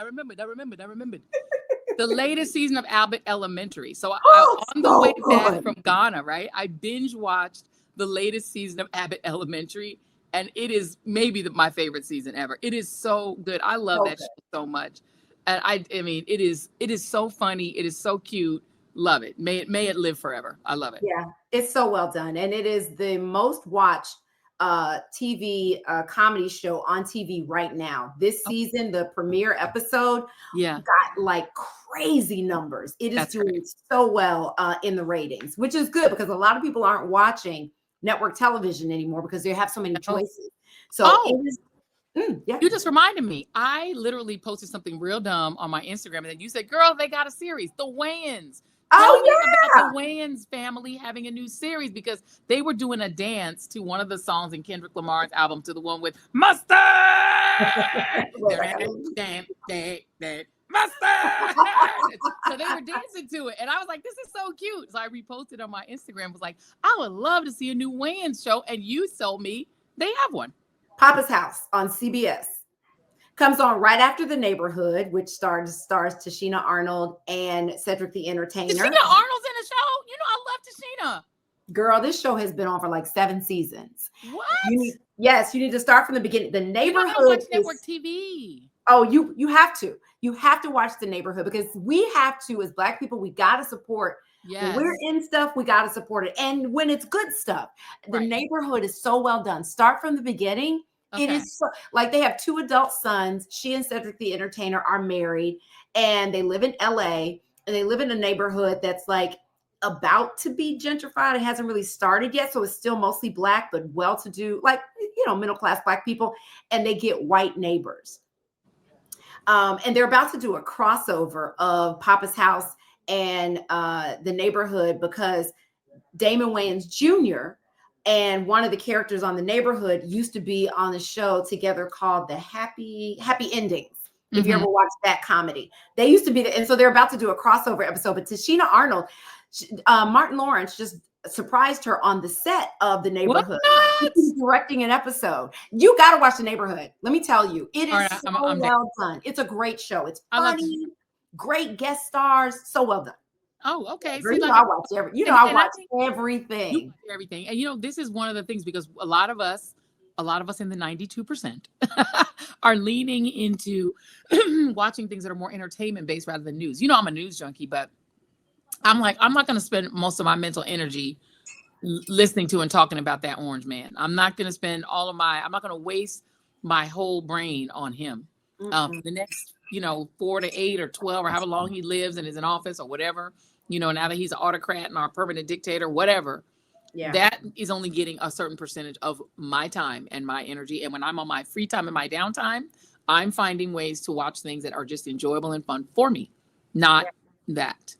The latest season of Abbott Elementary. So on the way back from Ghana, right? I binge watched the latest season of Abbott Elementary, and it is maybe my favorite season ever. It is so good. I love that show so much. And I mean, it is so funny. It is so cute. Love it. May it live forever. I love it. Yeah, it's so well done. And it is the most watched TV comedy show on TV right now. This season, the premiere episode got like crazy numbers. It is doing so well in the ratings, which is good because a lot of people aren't watching network television anymore because they have so many choices. So Yeah. You just reminded me. I literally posted something real dumb on my Instagram, and then you said, "Girl, they got a series, The Wayans." Tell me about the Wayans family having a new series, because they were doing a dance to one of the songs in Kendrick Lamar's album, to the one with mustard. Mustard. So they were dancing to it, and I was like, "This is so cute." So I reposted on my Instagram, was like, "I would love to see a new Wayans show," and you told me they have one. Papa's House on CBS. Comes on right after The Neighborhood, which stars Tashina Arnold and Cedric the Entertainer. Tashina Arnold's in the show? You know, I love Tashina. Girl, this show has been on for like 7 seasons. What? Yes, you need to start from the beginning. The Neighborhood. You don't watch network TV. Oh, you have to. You have to watch The Neighborhood, because we have to, as Black people, we got to support. Yes. When we're in stuff, we got to support it. And when it's good stuff, The Neighborhood is so well done. Start from the beginning. Okay. It is so, like, they have 2 adult sons. She and Cedric the Entertainer are married, and they live in LA, and they live in a neighborhood that's like about to be gentrified. It hasn't really started yet. So it's still mostly Black, but well-to-do, like, you know, middle-class Black people, and they get white neighbors. And they're about to do a crossover of Papa's House and The Neighborhood, because Damon Wayans Jr. and one of the characters on The Neighborhood used to be on the show together called The Happy Endings. If you ever watched that comedy, they used to be and so they're about to do a crossover episode. But Tashina Arnold, Martin Lawrence just surprised her on the set of The Neighborhood. He's directing an episode. You got to watch The Neighborhood. Let me tell you, it is so well done. It's a great show. It's funny, great guest stars, so well done. Oh, okay. See, I watch I watch everything. Everything. And you know, this is one of the things, because a lot of us in the 92% are leaning into watching things that are more entertainment based rather than news. You know, I'm a news junkie, but I'm like, I'm not going to spend most of my mental energy listening to and talking about that orange man. I'm not going to spend I'm not going to waste my whole brain on him. The next, 4 to 8 or 12 or however long he lives and is in office or whatever, now that he's an autocrat and our permanent dictator, whatever, that is only getting a certain percentage of my time and my energy. And when I'm on my free time and my downtime, I'm finding ways to watch things that are just enjoyable and fun for me, not that.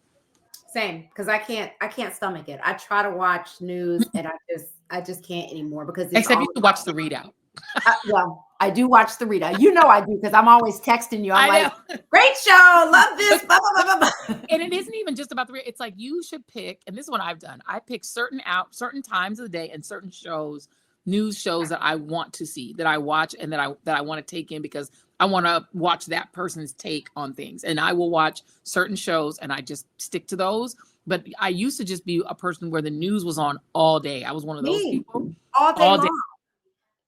Same, because I can't stomach it. I try to watch news and I just can't anymore, because except you can watch the readout. Well, I do watch the readout. You know I do, because I'm always texting you. I'm like, great show, love this, blah, blah, blah, blah, blah. And it isn't even just about the readout. It's like, you should pick, and this is what I've done. I pick certain times of the day and certain shows, news shows that I want to see, that I watch and that I want to take in, because I want to watch that person's take on things. And I will watch certain shows and I just stick to those. But I used to just be a person where the news was on all day. I was one of those people. All day.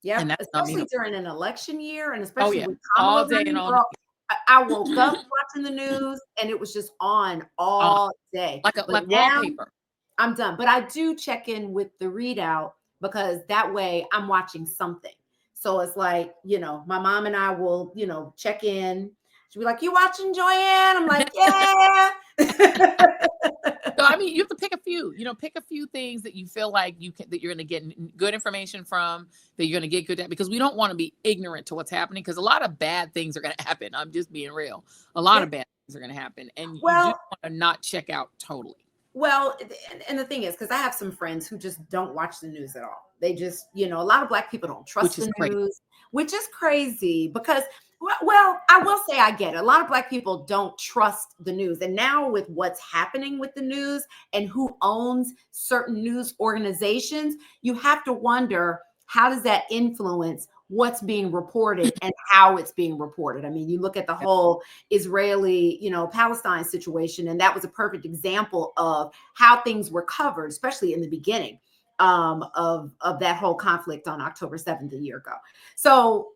Yeah, especially during an election year, and especially with Kamala all day and all day. I woke up watching the news, and it was just on all day. Like wallpaper. I'm done. But I do check in with the readout, because that way I'm watching something. So it's like, my mom and I will, check in. She'll be like, "You watching, Joanne?" I'm like, "Yeah." So, I mean, you have to pick a few, pick a few things that you feel like that you're going to get good information from, that you're going to get good at, because we don't want to be ignorant to what's happening, because a lot of bad things are going to happen. I'm just being real. A lot of bad things are going to happen. And you just want to not check out totally. Well, and the thing is, because I have some friends who just don't watch the news at all. They just, a lot of Black people don't trust the news, which is crazy, because, well, I will say I get it. A lot of Black people don't trust the news. And now with what's happening with the news and who owns certain news organizations, you have to wonder, how does that influence what's being reported and how it's being reported? I mean, you look at the whole Israeli, Palestine situation, and that was a perfect example of how things were covered, especially in the beginning of that whole conflict on October 7th a year ago. So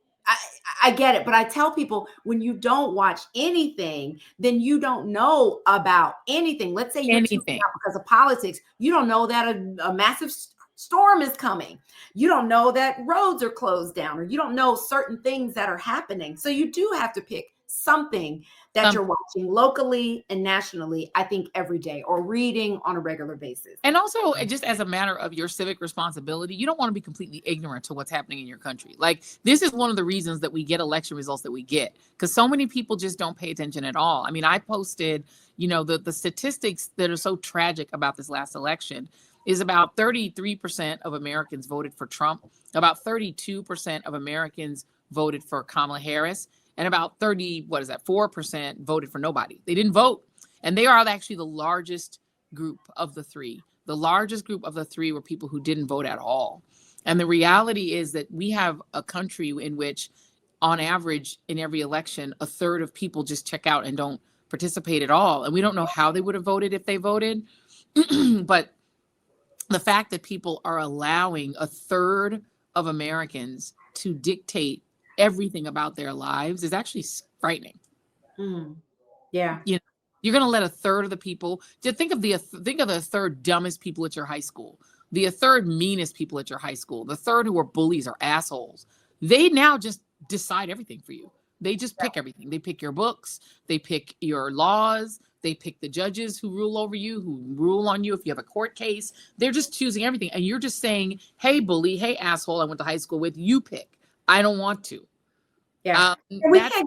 I get it, but I tell people, when you don't watch anything, then you don't know about anything. Let's say you're tuning out because of politics. You don't know that a massive storm is coming. You don't know that roads are closed down, or you don't know certain things that are happening. So you do have to pick something that you're watching locally and nationally, I think every day, or reading on a regular basis. And also, just as a matter of your civic responsibility, you don't want to be completely ignorant to what's happening in your country. Like, this is one of the reasons that we get election results that we get, because so many people just don't pay attention at all. I mean, I posted, the statistics that are so tragic about this last election is about 33% of Americans voted for Trump, about 32% of Americans voted for Kamala Harris, and about 4% voted for nobody. They didn't vote. And they are actually the largest group of the three. The largest group of the three were people who didn't vote at all. And the reality is that we have a country in which, on average, in every election, a third of people just check out and don't participate at all. And we don't know how they would have voted if they voted. But the fact that people are allowing a third of Americans to dictate everything about their lives is actually frightening. Yeah. You're going to let a third of the people, just think of the third dumbest people at your high school, the third meanest people at your high school, the third who are bullies or assholes. They now just decide everything for you. They just pick everything. They pick your books. They pick your laws. They pick the judges who rule over you, who rule on you if you have a court case. They're just choosing everything. And you're just saying, hey, bully, hey, asshole, I went to high school with, you pick. I don't want to. Yeah. And we can't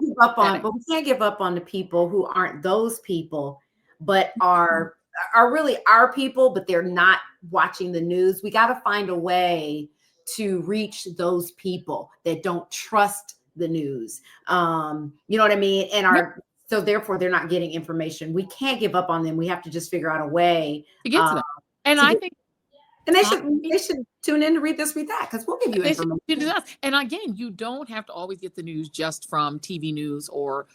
give up on the people who aren't those people, but are really our people, but they're not watching the news. We got to find a way to reach those people that don't trust the news. You know what I mean? And so therefore they're not getting information. We can't give up on them. We have to just figure out a way to get to them. And I think and they should tune in to read this, read that, because we'll give you information. And again, you don't have to always get the news just from TV news or,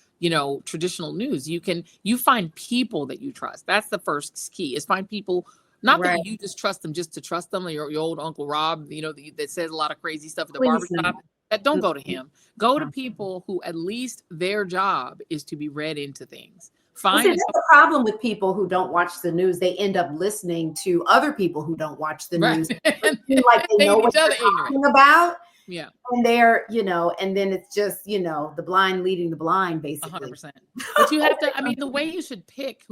traditional news. You find people that you trust. That's the first key, is find people, not that you just trust them just to trust them. Your old Uncle Rob, that says a lot of crazy stuff at the barbershop. That don't go to him. Go to people who at least their job is to be read into things. That's the problem with people who don't watch the news. They end up listening to other people who don't watch the news. Like they know what they're talking about. Yeah. And they're, and then it's just, the blind leading the blind, basically. 100%. But you have to, the way you should pick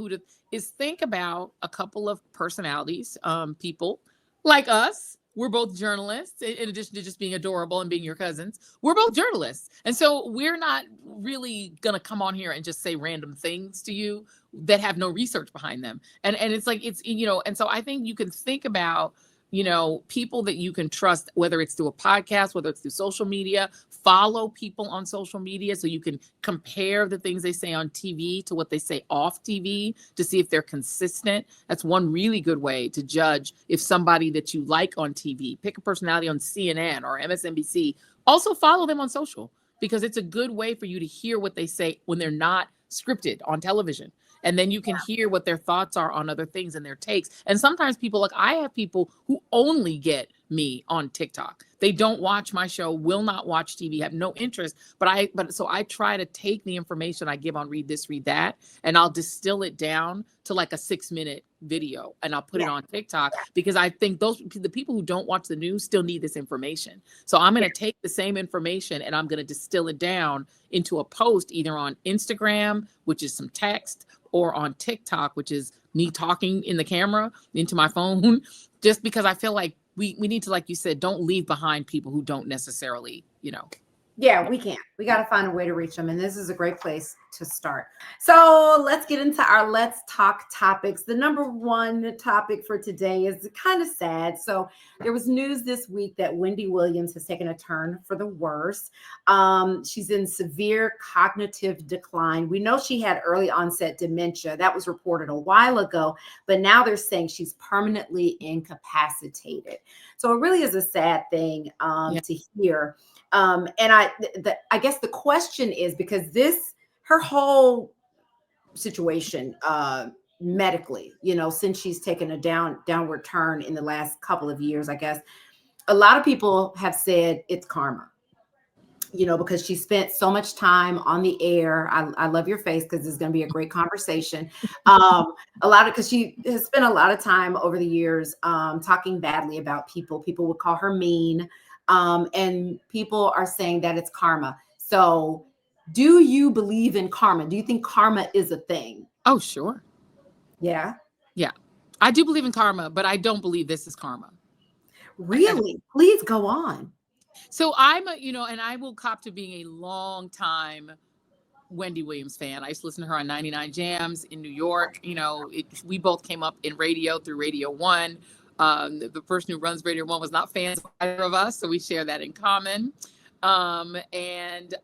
is think about a couple of personalities, people like us. We're both journalists, in addition to just being adorable and being your cousins. We're both journalists. And so we're not really going to come on here and just say random things to you that have no research behind them. And it's like, and so I think you can think about, people that you can trust, whether it's through a podcast, whether it's through social media. Follow people on social media so you can compare the things they say on TV to what they say off TV to see if they're consistent. That's one really good way to judge if somebody that you like on TV, pick a personality on CNN or MSNBC, also follow them on social, because it's a good way for you to hear what they say when they're not scripted on television. And then you can hear what their thoughts are on other things and their takes. And sometimes people, like I have people who only get me on TikTok. They don't watch my show, will not watch TV, have no interest. So I try to take the information I give on Read This, Read That, and I'll distill it down to like a 6-minute video, and I'll put it on TikTok, because I think the people who don't watch the news still need this information. So I'm going to take the same information and I'm going to distill it down into a post, either on Instagram, which is some text, or on TikTok, which is me talking in the camera into my phone, just because I feel like we need to, like you said, don't leave behind people who don't necessarily, Yeah, we can't. We got to find a way to reach them. And this is a great place to start. So let's get into our Let's Talk topics. The number one topic for today is kind of sad. So there was news this week that Wendy Williams has taken a turn for the worse. She's in severe cognitive decline. We know she had early onset dementia. That was reported a while ago, but now they're saying she's permanently incapacitated. So it really is a sad thing to hear. And I guess the question is, because her whole situation medically, since she's taken a downward turn in the last couple of years, I guess a lot of people have said it's karma, because she spent so much time on the air. I love your face, because it's going to be a great conversation. Because she has spent a lot of time over the years talking badly about people. People would call her mean. And people are saying that it's karma. So Do you believe in karma? Do you think karma is a thing? Oh, sure. Yeah. Yeah. I do believe in karma, but I don't believe this is karma. Really? Please go on. So I'm and I will cop to being a long time Wendy Williams fan. I used to listen to her on 99 Jams in New York. We both came up in radio through Radio One. The person who runs Radio One was not fans of either of us, so we share that in common. When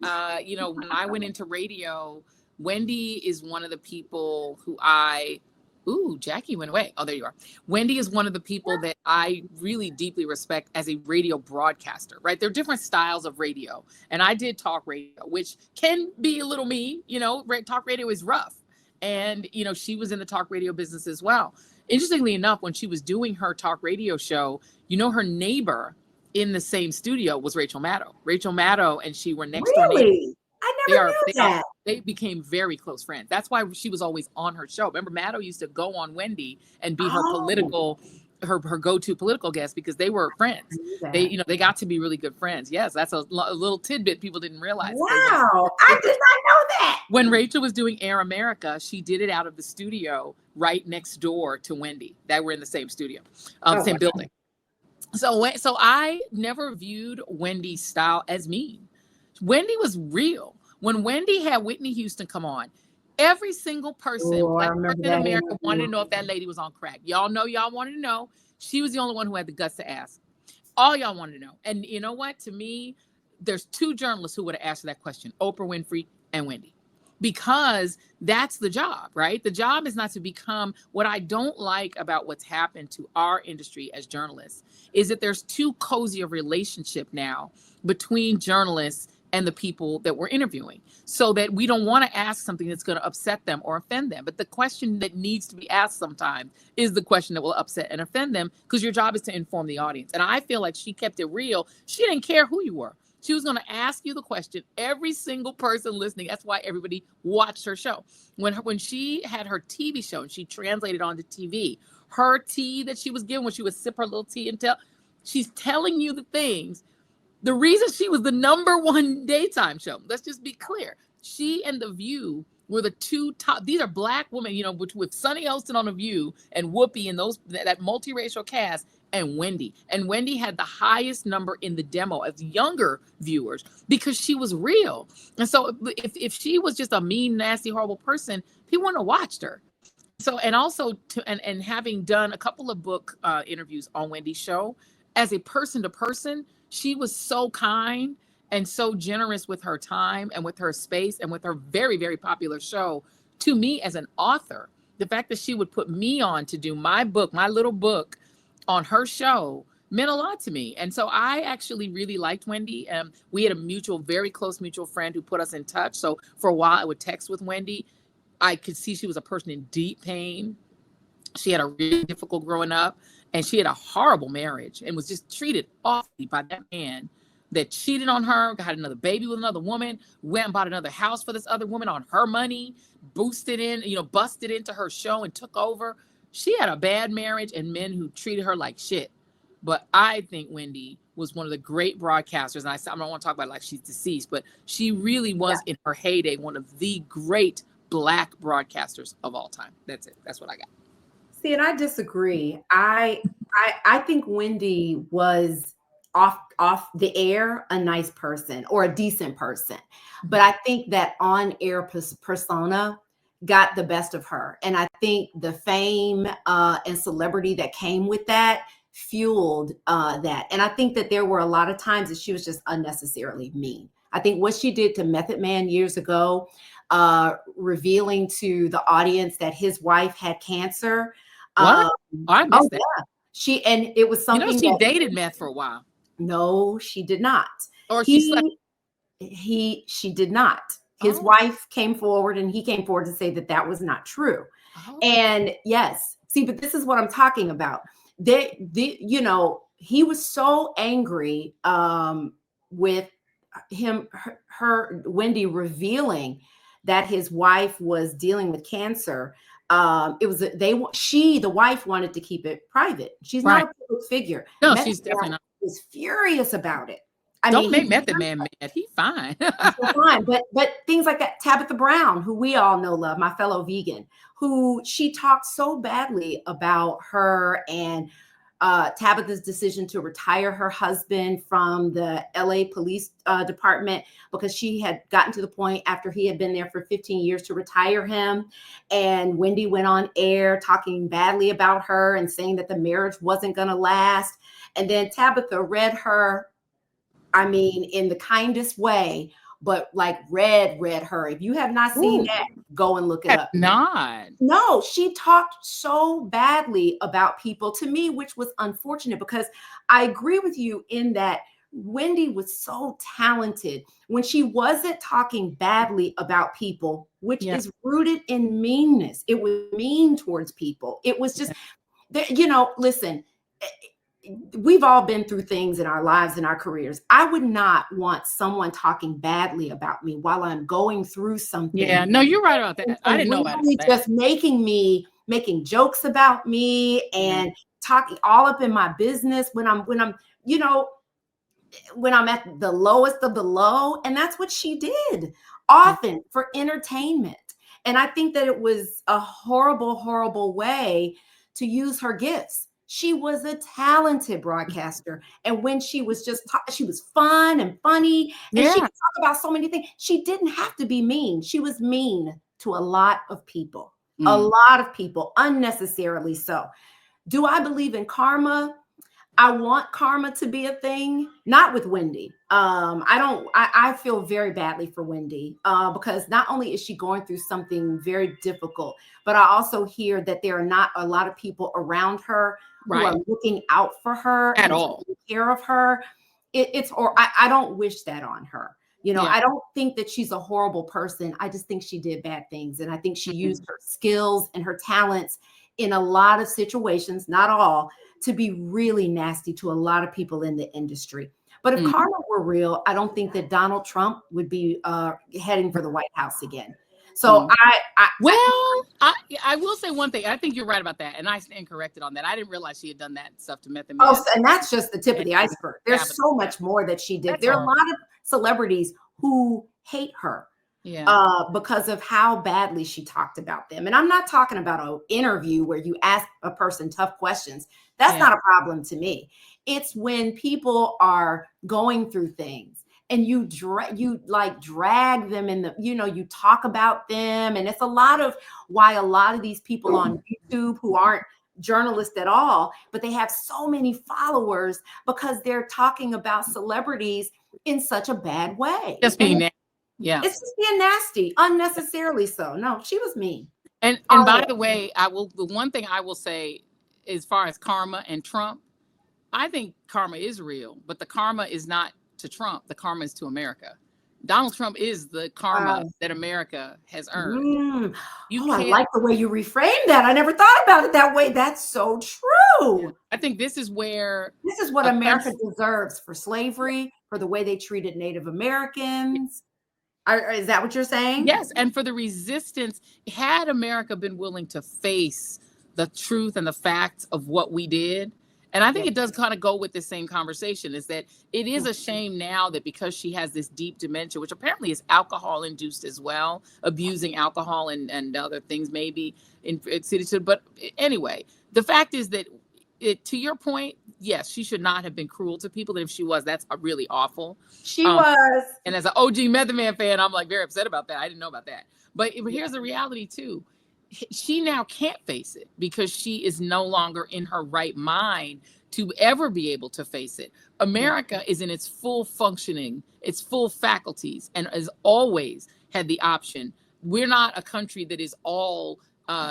I went into radio, Wendy is one of the people who Jackie went away. Oh, there you are. Wendy is one of the people that I really deeply respect as a radio broadcaster, right? There are different styles of radio. And I did talk radio, which can be a little mean, talk radio is rough. And, she was in the talk radio business as well. Interestingly enough, when she was doing her talk radio show, her neighbor in the same studio was Rachel Maddow. Rachel Maddow and she were next door neighbors. Really? I never knew that. They became very close friends. That's why she was always on her show. Remember, Maddow used to go on Wendy and be her political, her go-to political guest because they were friends. They got to be really good friends. Yes, that's a little tidbit people didn't realize. Wow, I did not know that. When Rachel was doing Air America, she did it out of the studio right next door to Wendy. They were in the same studio, same building. So I never viewed Wendy's style as mean. Wendy was real. When Wendy had Whitney Houston come on, every single person, black person in America, wanted to know if that lady was on crack. Y'all wanted to know. She was the only one who had the guts to ask. All y'all wanted to know. And you know what? To me, there's two journalists who would have asked that question, Oprah Winfrey and Wendy. Because that's the job, right? The job is not to become, what I don't like about what's happened to our industry as journalists is that there's too cozy a relationship now between journalists and the people that we're interviewing, so that we don't want to ask something that's going to upset them or offend them. But the question that needs to be asked sometimes is the question that will upset and offend them, because your job is to inform the audience. And I feel like she kept it real. She didn't care who you were. She was going to ask you the question, every single person listening. That's why everybody watched her show. When she had her TV show and she translated onto TV, her tea that she was given when she would sip her little tea and she's telling you the things. The reason she was the #1 daytime show, let's just be clear. She and The View were the two top. These are black women, with Sunny Hostin on The View and Whoopi and that multiracial cast, and Wendy. And Wendy had the highest number in the demo as younger viewers because she was real. And so if she was just a mean, nasty, horrible person, people wouldn't have watched her. So, and also and having done a couple of book interviews on Wendy's show, as a person to person, she was so kind and so generous with her time and with her space and with her very, very popular show. To me as an author, the fact that she would put me on to do my little book on her show meant a lot to me. And so I actually really liked Wendy. We had a very close mutual friend who put us in touch. So for a while I would text with Wendy. I could see she was a person in deep pain. She had a really difficult growing up. And she had a horrible marriage and was just treated awfully by that man that cheated on her, had another baby with another woman, went and bought another house for this other woman on her money, busted into her show and took over. She had a bad marriage and men who treated her like shit. But I think Wendy was one of the great broadcasters. And I don't want to talk about it like she's deceased, but she really was in her heyday one of the great black broadcasters of all time. That's it. That's what I got. See, and I disagree. I think Wendy was off the air a nice person or a decent person, but I think that on air persona got the best of her, and I think the fame and celebrity that came with that fueled that. And I think that there were a lot of times that she was just unnecessarily mean. I think what she did to Method Man years ago, revealing to the audience that his wife had cancer. What? I missed that. Yeah. And it was something she dated Meth for a while. No, she did not. Or she did not. His wife came forward and he came forward to say that was not true. And yes, see, but this is what I'm talking about. He was so angry with Wendy revealing that his wife was dealing with cancer. The wife wanted to keep it private. She's not a public figure. No, she's definitely not. Was furious about it. Don't make Method Man mad. He's fine. So fine. But things like that. Tabitha Brown, who we all know, love, my fellow vegan, who she talked so badly about her and Tabitha's decision to retire her husband from the LA police department because she had gotten to the point after he had been there for 15 years to retire him. And Wendy went on air talking badly about her and saying that the marriage wasn't going to last. And then Tabitha read her, I mean, in the kindest way, but like read her. If you have not seen that, go and look it up. Not. No, she talked so badly about people to me, which was unfortunate because I agree with you in that Wendy was so talented when she wasn't talking badly about people, which is rooted in meanness. It was mean towards people. It was just, you know, listen, we've all been through things in our lives and our careers. I would not want someone talking badly about me while I'm going through something. Yeah, no, you're right about that. I didn't know about that. Just making jokes about me and talking all up in my business when I'm, you know, when I'm at the lowest of the low. And that's what she did often for entertainment. And I think that it was a horrible, horrible way to use her gifts. She was a talented broadcaster. And when she was she was fun and funny. And she could talk about so many things. She didn't have to be mean. She was mean to a lot of people, unnecessarily so. Do I believe in karma? I want karma to be a thing, not with Wendy. I feel very badly for Wendy because not only is she going through something very difficult, but I also hear that there are not a lot of people around her who are looking out for her at all, taking care of her. I don't wish that on her. You know, I don't think that she's a horrible person. I just think she did bad things. And I think she used her skills and her talents in a lot of situations, not all, to be really nasty to a lot of people in the industry. But if karma were real, I don't think that Donald Trump would be heading for the White House again. So I will say one thing. I think you're right about that. And I stand corrected on that. I didn't realize she had done that stuff to Method Man. Oh, and that's just the tip of the iceberg. There's so much more that she did. There are a lot of celebrities who hate her because of how badly she talked about them. And I'm not talking about an interview where you ask a person tough questions. That's not a problem to me. It's when people are going through things and you drag them in the, you know, you talk about them. And it's a lot of why a lot of these people on YouTube who aren't journalists at all, but they have so many followers because they're talking about celebrities in such a bad way. Just being nasty. Yeah. It's just being nasty, unnecessarily so. No, she was mean. And by the way, the one thing I will say as far as karma and Trump, I think karma is real, but the karma is not to Trump. The karma is to America. Donald Trump is the karma that America has earned. I like the way you reframed that. I never thought about it that way. That's so true. I think this is what America deserves for slavery, for the way they treated Native Americans. Is that what you're saying? Yes. And for the resistance, had America been willing to face the truth and the facts of what we did. And I think it does kind of go with the same conversation, is that it is a shame now that because she has this deep dementia, which apparently is alcohol induced as well, abusing alcohol and other things maybe in city. But anyway, the fact is that to your point, yes, she should not have been cruel to people. And if she was, that's really awful. She was. And as an OG Method Man fan, I'm like very upset about that. I didn't know about that. But here's the reality too. She now can't face it because she is no longer in her right mind to ever be able to face it. America is in its full functioning, its full faculties, and has always had the option. We're not a country that is all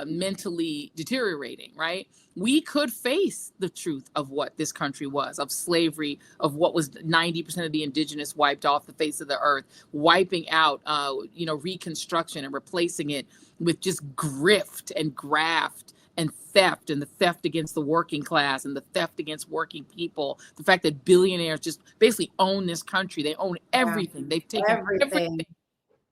mentally deteriorating, right? We could face the truth of what this country was, of slavery, of what was 90% of the indigenous wiped off the face of the earth, wiping out, Reconstruction and replacing it with just grift and graft and theft, and the theft against the working class and the theft against working people. The fact that billionaires just basically own this country. They own everything. They've taken everything.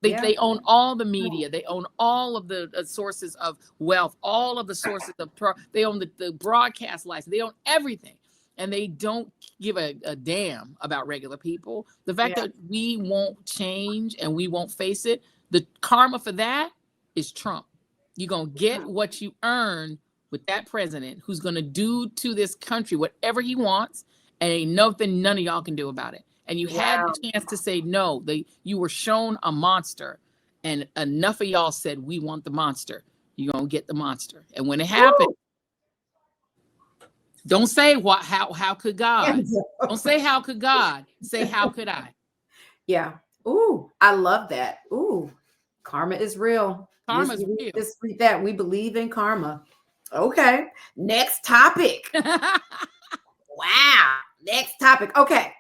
They own all the media. They own all of the sources of wealth, all of the sources of they own the broadcast license. They own everything. and they don't give a damn about regular people. The fact that we won't change and we won't face it, the karma for that is Trump. You're going to get what you earn with that president who's going to do to this country whatever he wants, and ain't nothing none of y'all can do about it. And you had the chance to say no. You were shown a monster, and enough of y'all said, we want the monster. You're going to get the monster. And when it happened, don't say how could God? Don't say how could God. Say how could I? Yeah. Ooh, I love that. Ooh, karma is real. Karma's real. Just read that. We believe in karma. Okay. Next topic. Wow. Next topic. Okay.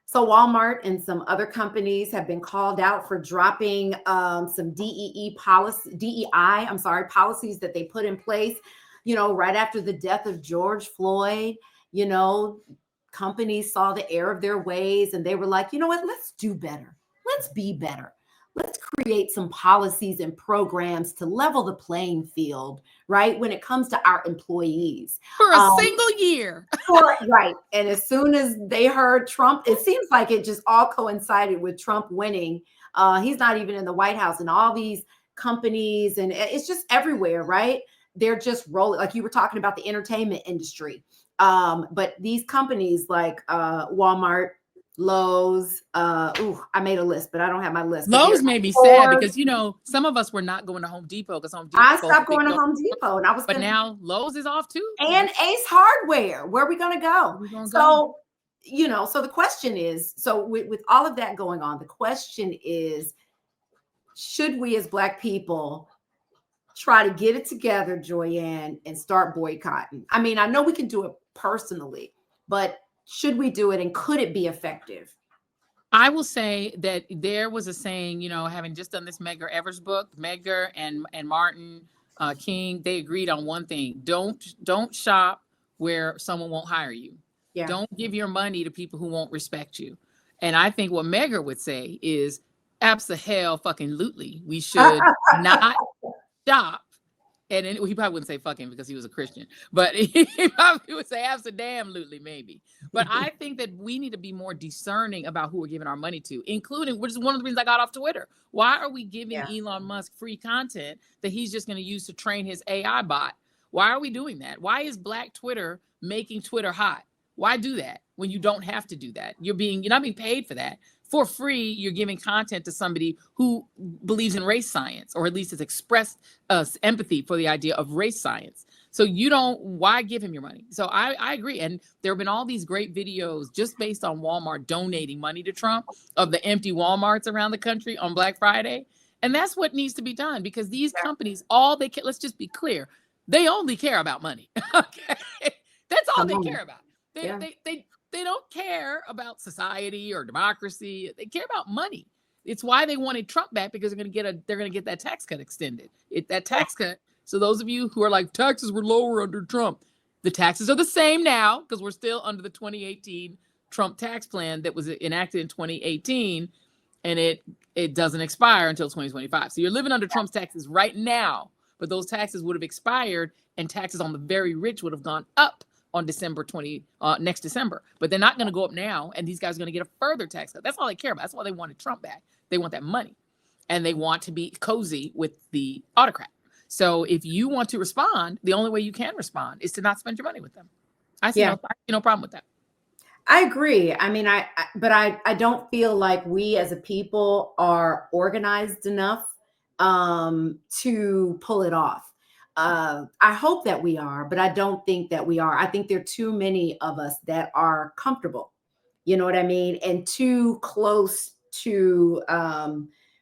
So Walmart and some other companies have been called out for dropping some DEI policies that they put in place, right after the death of George Floyd. Companies saw the error of their ways and they were like, you know what, let's do better. Let's be better. Let's create some policies and programs to level the playing field, right? When it comes to our employees. For a single year. Right. And as soon as they heard Trump, it seems like it just all coincided with Trump winning. He's not even in the White House, and all these companies, and it's just everywhere, right? They're just rolling. Like you were talking about the entertainment industry. But these companies like Walmart, Lowe's, I made a list, but I don't have my list. Lowe's made me sad because some of us were not going to Home Depot because Home Depot. I stopped going to Home Depot, and but now Lowe's is off too. And Ace Hardware. Where are we going to go? So the question is, with all of that going on, the question is, should we as Black people try to get it together, Joyanne, and start boycotting? I mean, I know we can do it personally, but should we do it, and could it be effective? I will say that there was a saying, having just done this Medgar Evers book, Medgar and Martin King, they agreed on one thing: don't shop where someone won't hire you. Yeah. Don't give your money to people who won't respect you. And I think what Medgar would say is, abso-hell-fucking-lutely, we should not shop. And he probably wouldn't say fucking because he was a Christian, but he probably would say abso-damn-lutely, maybe. But I think that we need to be more discerning about who we're giving our money to, including, which is one of the reasons I got off Twitter. Why are we giving Elon Musk free content that he's just going to use to train his AI bot? Why are we doing that? Why is Black Twitter making Twitter hot? Why do that when you don't have to do that? You're not being paid for that. For free, you're giving content to somebody who believes in race science, or at least has expressed empathy for the idea of race science. So why give him your money? So I agree. And there have been all these great videos just based on Walmart donating money to Trump of the empty Walmarts around the country on Black Friday. And that's what needs to be done, because these companies, let's just be clear, they only care about money. Okay. That's all they care about. They don't care about society or democracy. They care about money. It's why they wanted Trump back, because they're going to get that tax cut extended. That tax cut. So those of you who are like, taxes were lower under Trump, the taxes are the same now, because we're still under the 2018 Trump tax plan that was enacted in 2018, and it doesn't expire until 2025. So you're living under Trump's taxes right now, but those taxes would have expired, and taxes on the very rich would have gone up on next December, but they're not going to go up now. And these guys are going to get a further tax cut. That's all they care about. That's why they wanted Trump back. They want that money, and they want to be cozy with the autocrat. So if you want to respond, the only way you can respond is to not spend your money with them. I see no problem with that. I agree. I mean, I don't feel like we as a people are organized enough to pull it off. I hope that we are, but I don't think that we are. I think there are too many of us that are comfortable, you know what I mean? And too close to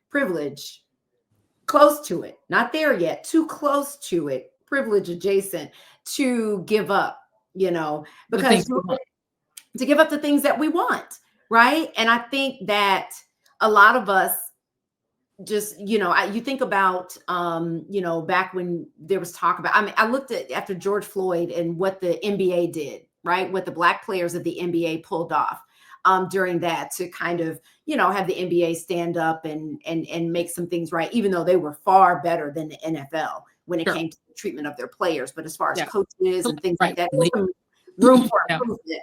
privilege, close to it, not there yet, too close to it, privilege adjacent, to give up, because to give up the things that we want, right? And I think that a lot of us just, you think about, back when there was talk about, I looked at after George Floyd and what the NBA did, right? What the Black players of the NBA pulled off during that, to kind of, have the NBA stand up and make some things right, even though they were far better than the NFL when it came to the treatment of their players. But as far as coaches and things like that, room for improvement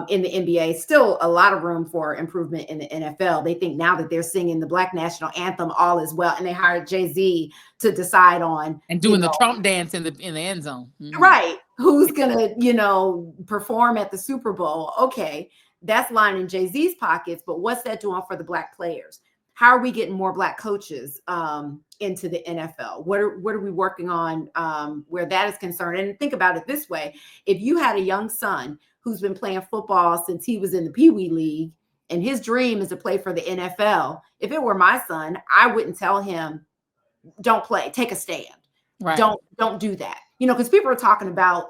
in the NBA. Still a lot of room for improvement in the NFL. They think now that they're singing the Black national anthem, all is well, and they hired Jay-Z to decide on and doing the Trump dance in the end zone. Right. Who's gonna, perform at the Super Bowl? Okay, that's lining Jay-Z's pockets, but what's that doing for the Black players? How are we getting more Black coaches into the NFL? What are we working on where that is concerned? And think about it this way: if you had a young son who's been playing football since he was in the Pee Wee League, and his dream is to play for the NFL, if it were my son, I wouldn't tell him, "Don't play, take a stand." Right. Don't do that. Because people are talking about,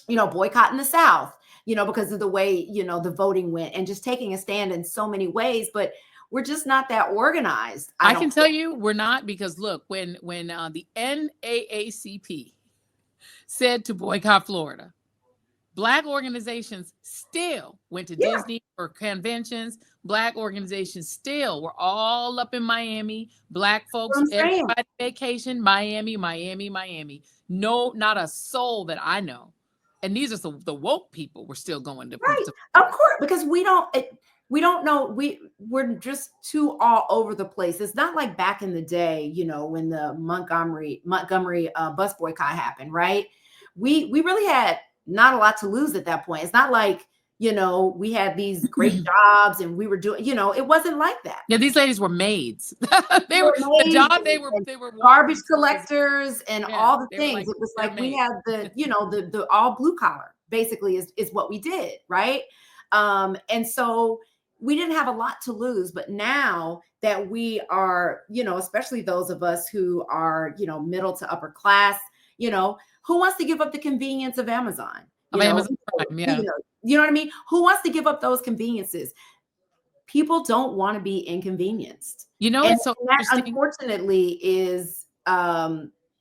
boycotting the South, because of the way, the voting went, and just taking a stand in so many ways. But we're just not that organized. I can tell you we're not, because look, when the NAACP said to boycott Florida, Black organizations still went to Disney for conventions. Black organizations still were all up in Miami. Black folks, everybody vacation, Miami. No, not a soul that I know. And these are the woke people were still going to. Right. Of course, because we don't know. We're just too all over the place. It's not like back in the day, when the Montgomery bus boycott happened, right? We really had not a lot to lose at that point. It's not like, we had these great jobs and we were doing, it wasn't like that. Yeah, these ladies were maids. They were the job. They were garbage collectors and all the things. It was like we had the all blue collar basically is what we did, right? And so we didn't have a lot to lose. But now that we are, especially those of us who are, middle to upper class, who wants to give up the convenience of Amazon? Amazon Prime, yeah. You know what I mean? Who wants to give up those conveniences? People don't want to be inconvenienced. And so that unfortunately is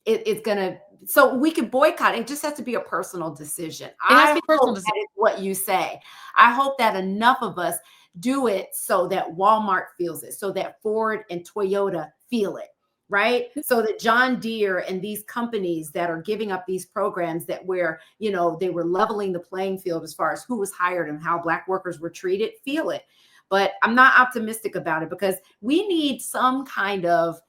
it's gonna. So we can boycott. It just has to be a personal decision. I hope that is what you say. I hope that enough of us do it so that Walmart feels it, so that Ford and Toyota feel it. Right. So that John Deere and these companies that are giving up these programs that where, they were leveling the playing field as far as who was hired and how Black workers were treated, feel it. But I'm not optimistic about it, because we need some kind of,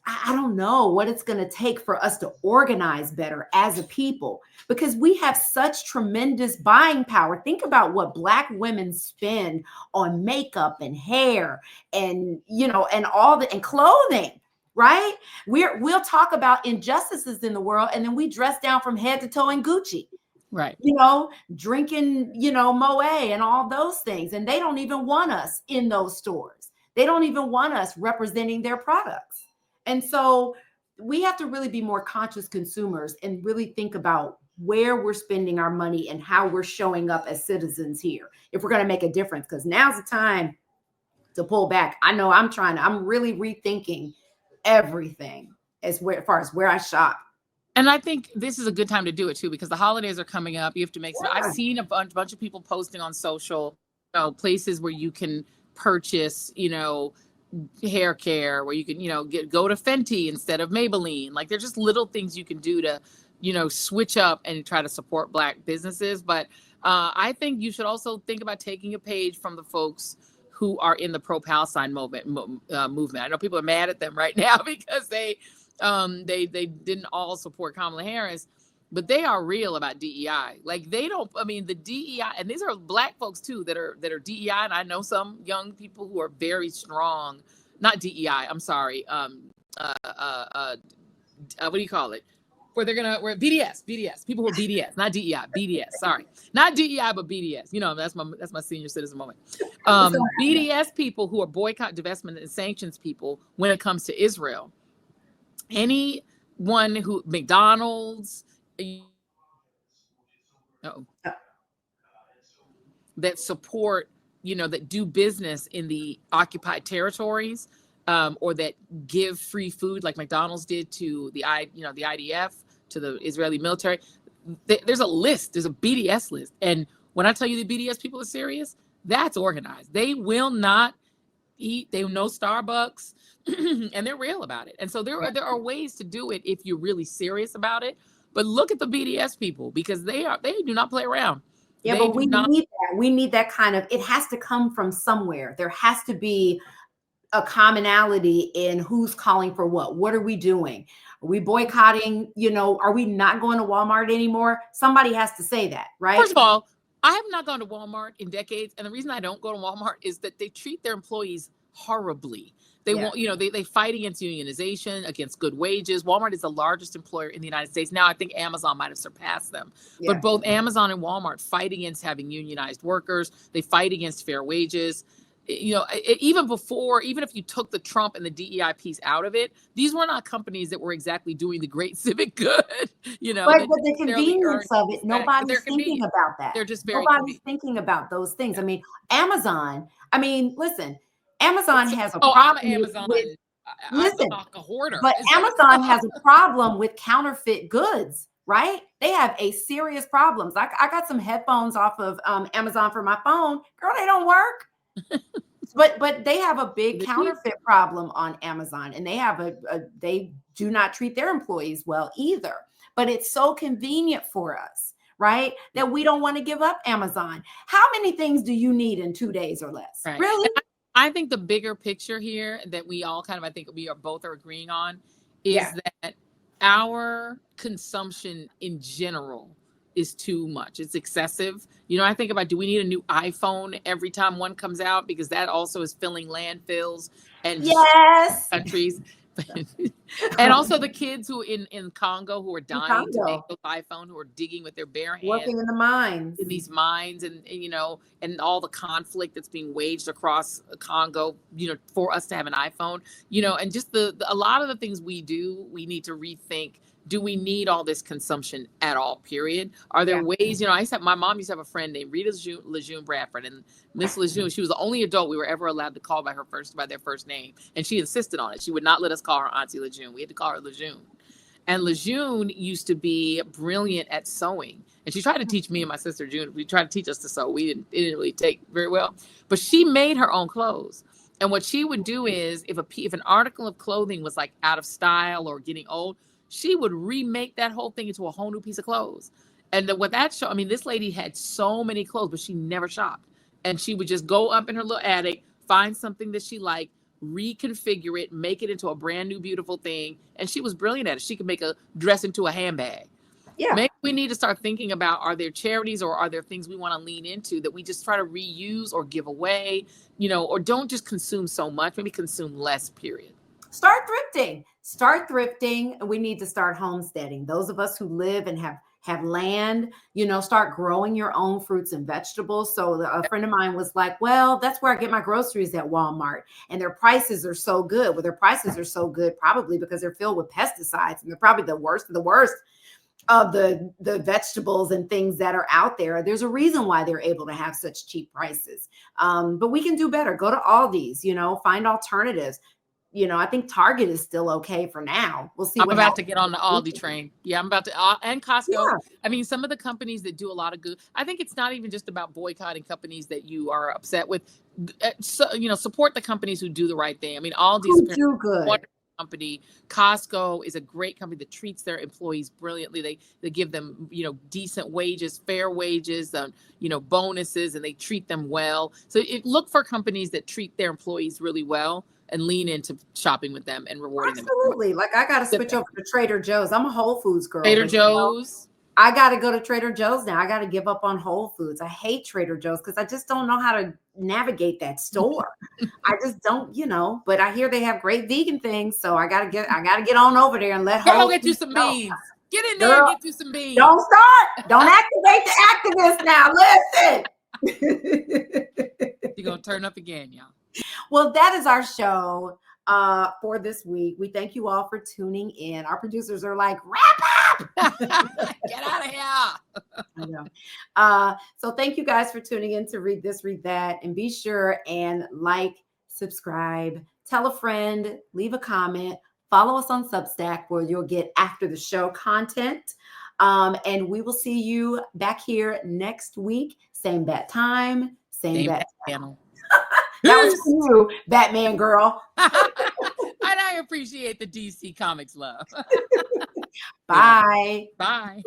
I don't know what it's going to take for us to organize better as a people, because we have such tremendous buying power. Think about what Black women spend on makeup and hair and, and and clothing. Right? We'll talk about injustices in the world, and then we dress down from head to toe in Gucci. Right. Drinking, Moe and all those things. And they don't even want us in those stores. They don't even want us representing their products. And so we have to really be more conscious consumers and really think about where we're spending our money and how we're showing up as citizens here, if we're going to make a difference, because now's the time to pull back. I know I'm really rethinking everything as far as where I shop. And I think this is a good time to do it too, because the holidays are coming up. You have to make some. I've seen a bunch of people posting on social, places where you can purchase, hair care, where you can, go to Fenty instead of Maybelline. Like, there's just little things you can do to, switch up and try to support Black businesses. But I think you should also think about taking a page from the folks who are in the pro-Palestine movement. I know people are mad at them right now because they didn't all support Kamala Harris, but they are real about DEI. Like, the DEI, and these are Black folks too that are DEI, and I know some young people who are very strong. Not DEI. I'm sorry. What do you call it? Where we're BDS, people who are BDS, not DEI, BDS, sorry. Not DEI, but BDS. That's my senior citizen moment. BDS people who are boycott, divestment, and sanctions people when it comes to Israel. Anyone who, McDonald's, that support, that do business in the occupied territories, or that give free food like McDonald's did to the IDF, to the Israeli military. There's a list. There's a BDS list. And when I tell you the BDS people are serious, that's organized. They will not eat. They know Starbucks, and they're real about it. And so there are ways to do it if you're really serious about it. But look at the BDS people, because they do not play around. Yeah, They but do we not. need that. We need that kind of, it has to come from somewhere. There has to be a commonality in who's calling for what. What are we doing? Are we boycotting? Are we not going to Walmart anymore? Somebody has to say that, right? First of all, I have not gone to Walmart in decades. And the reason I don't go to Walmart is that they treat their employees horribly. They won't, they fight against unionization, against good wages. Walmart is the largest employer in the United States. Now I think Amazon might have surpassed them. But both Amazon and Walmart fight against having unionized workers. They fight against fair wages. Even if you took the Trump and the DEI piece out of it, these were not companies that were exactly doing the great civic good. But the convenience of it, nobody's thinking about that. They're just very nobody's thinking about those things. I mean, Amazon. I mean, listen, Amazon has a problem. I'm Amazon. Listen, I'm a hoarder. But Amazon has a problem with counterfeit goods. Right? They have a serious problems. I got some headphones off of Amazon for my phone. Girl, they don't work. But they have a big counterfeit problem on Amazon, and they do not treat their employees well either. But it's so convenient for us, right? That we don't want to give up Amazon. How many things do you need in 2 days or less? Right. Really? I think the bigger picture here that we all I think we are both agreeing on is that our consumption in general is too much. It's excessive. I think about, do we need a new iPhone every time one comes out? Because that also is filling landfills and countries. And also the kids who in Congo who are dying to make those iPhone, who are digging with their bare hands, working in the mines, in these mines, and and all the conflict that's being waged across Congo, for us to have an iPhone, and just a lot of the things we do, we need to rethink. Do we need all this consumption at all, period? Are there ways, my mom used to have a friend named Rita Lejeune Bradford, and Miss Lejeune, she was the only adult we were ever allowed to call by their first name. And she insisted on it. She would not let us call her Auntie Lejeune. We had to call her Lejeune. And Lejeune used to be brilliant at sewing. And she tried to teach me and my sister June. We tried to teach us to sew. It didn't really take very well. But she made her own clothes. And what she would do is, if an article of clothing was like out of style or getting old, she would remake that whole thing into a whole new piece of clothes. And what that showed, this lady had so many clothes, but she never shopped. And she would just go up in her little attic, find something that she liked, reconfigure it, make it into a brand new, beautiful thing. And she was brilliant at it. She could make a dress into a handbag. Yeah. Maybe we need to start thinking about, are there charities or are there things we want to lean into that we just try to reuse or give away, or don't just consume so much, maybe consume less, period. Start thrifting. We need to start homesteading. Those of us who live and have land, start growing your own fruits and vegetables. So a friend of mine was like, well, that's where I get my groceries, at Walmart. And their prices are so good. Well, their prices are so good probably because they're filled with pesticides, and they're probably the worst of the worst of the vegetables and things that are out there. There's a reason why they're able to have such cheap prices. But we can do better. Go to Aldi's, find alternatives. I think Target is still okay for now. We'll see. I'm about to get on the Aldi train. Yeah, I'm about to, and Costco. Yeah. Some of the companies that do a lot of good, I think it's not even just about boycotting companies that you are upset with. So, support the companies who do the right thing. Aldi's do good. Wonderful company. Costco is a great company that treats their employees brilliantly. They give them, decent wages, fair wages, bonuses, and they treat them well. So look for companies that treat their employees really well, and lean into shopping with them and rewarding them. Absolutely. Like, I got to switch over to Trader Joe's. I'm a Whole Foods girl. Trader Joe's. I got to go to Trader Joe's now. I got to give up on Whole Foods. I hate Trader Joe's because I just don't know how to navigate that store. I just don't, but I hear they have great vegan things. So I got to get on over there and let Go get you some beans. Get in there and get you some beans. Don't start. Don't activate the activists now. Listen. You're going to turn up again, y'all. Well, that is our show for this week. We thank you all for tuning in. Our producers are like, wrap up. Get out of here. I know. So thank you guys for tuning in to Read This, Read That. And be sure and like, subscribe, tell a friend, leave a comment, follow us on Substack where you'll get after the show content. And we will see you back here next week. Same bat time, same bat channel. That was for you, Batman girl. And I appreciate the DC Comics love. Bye. Bye.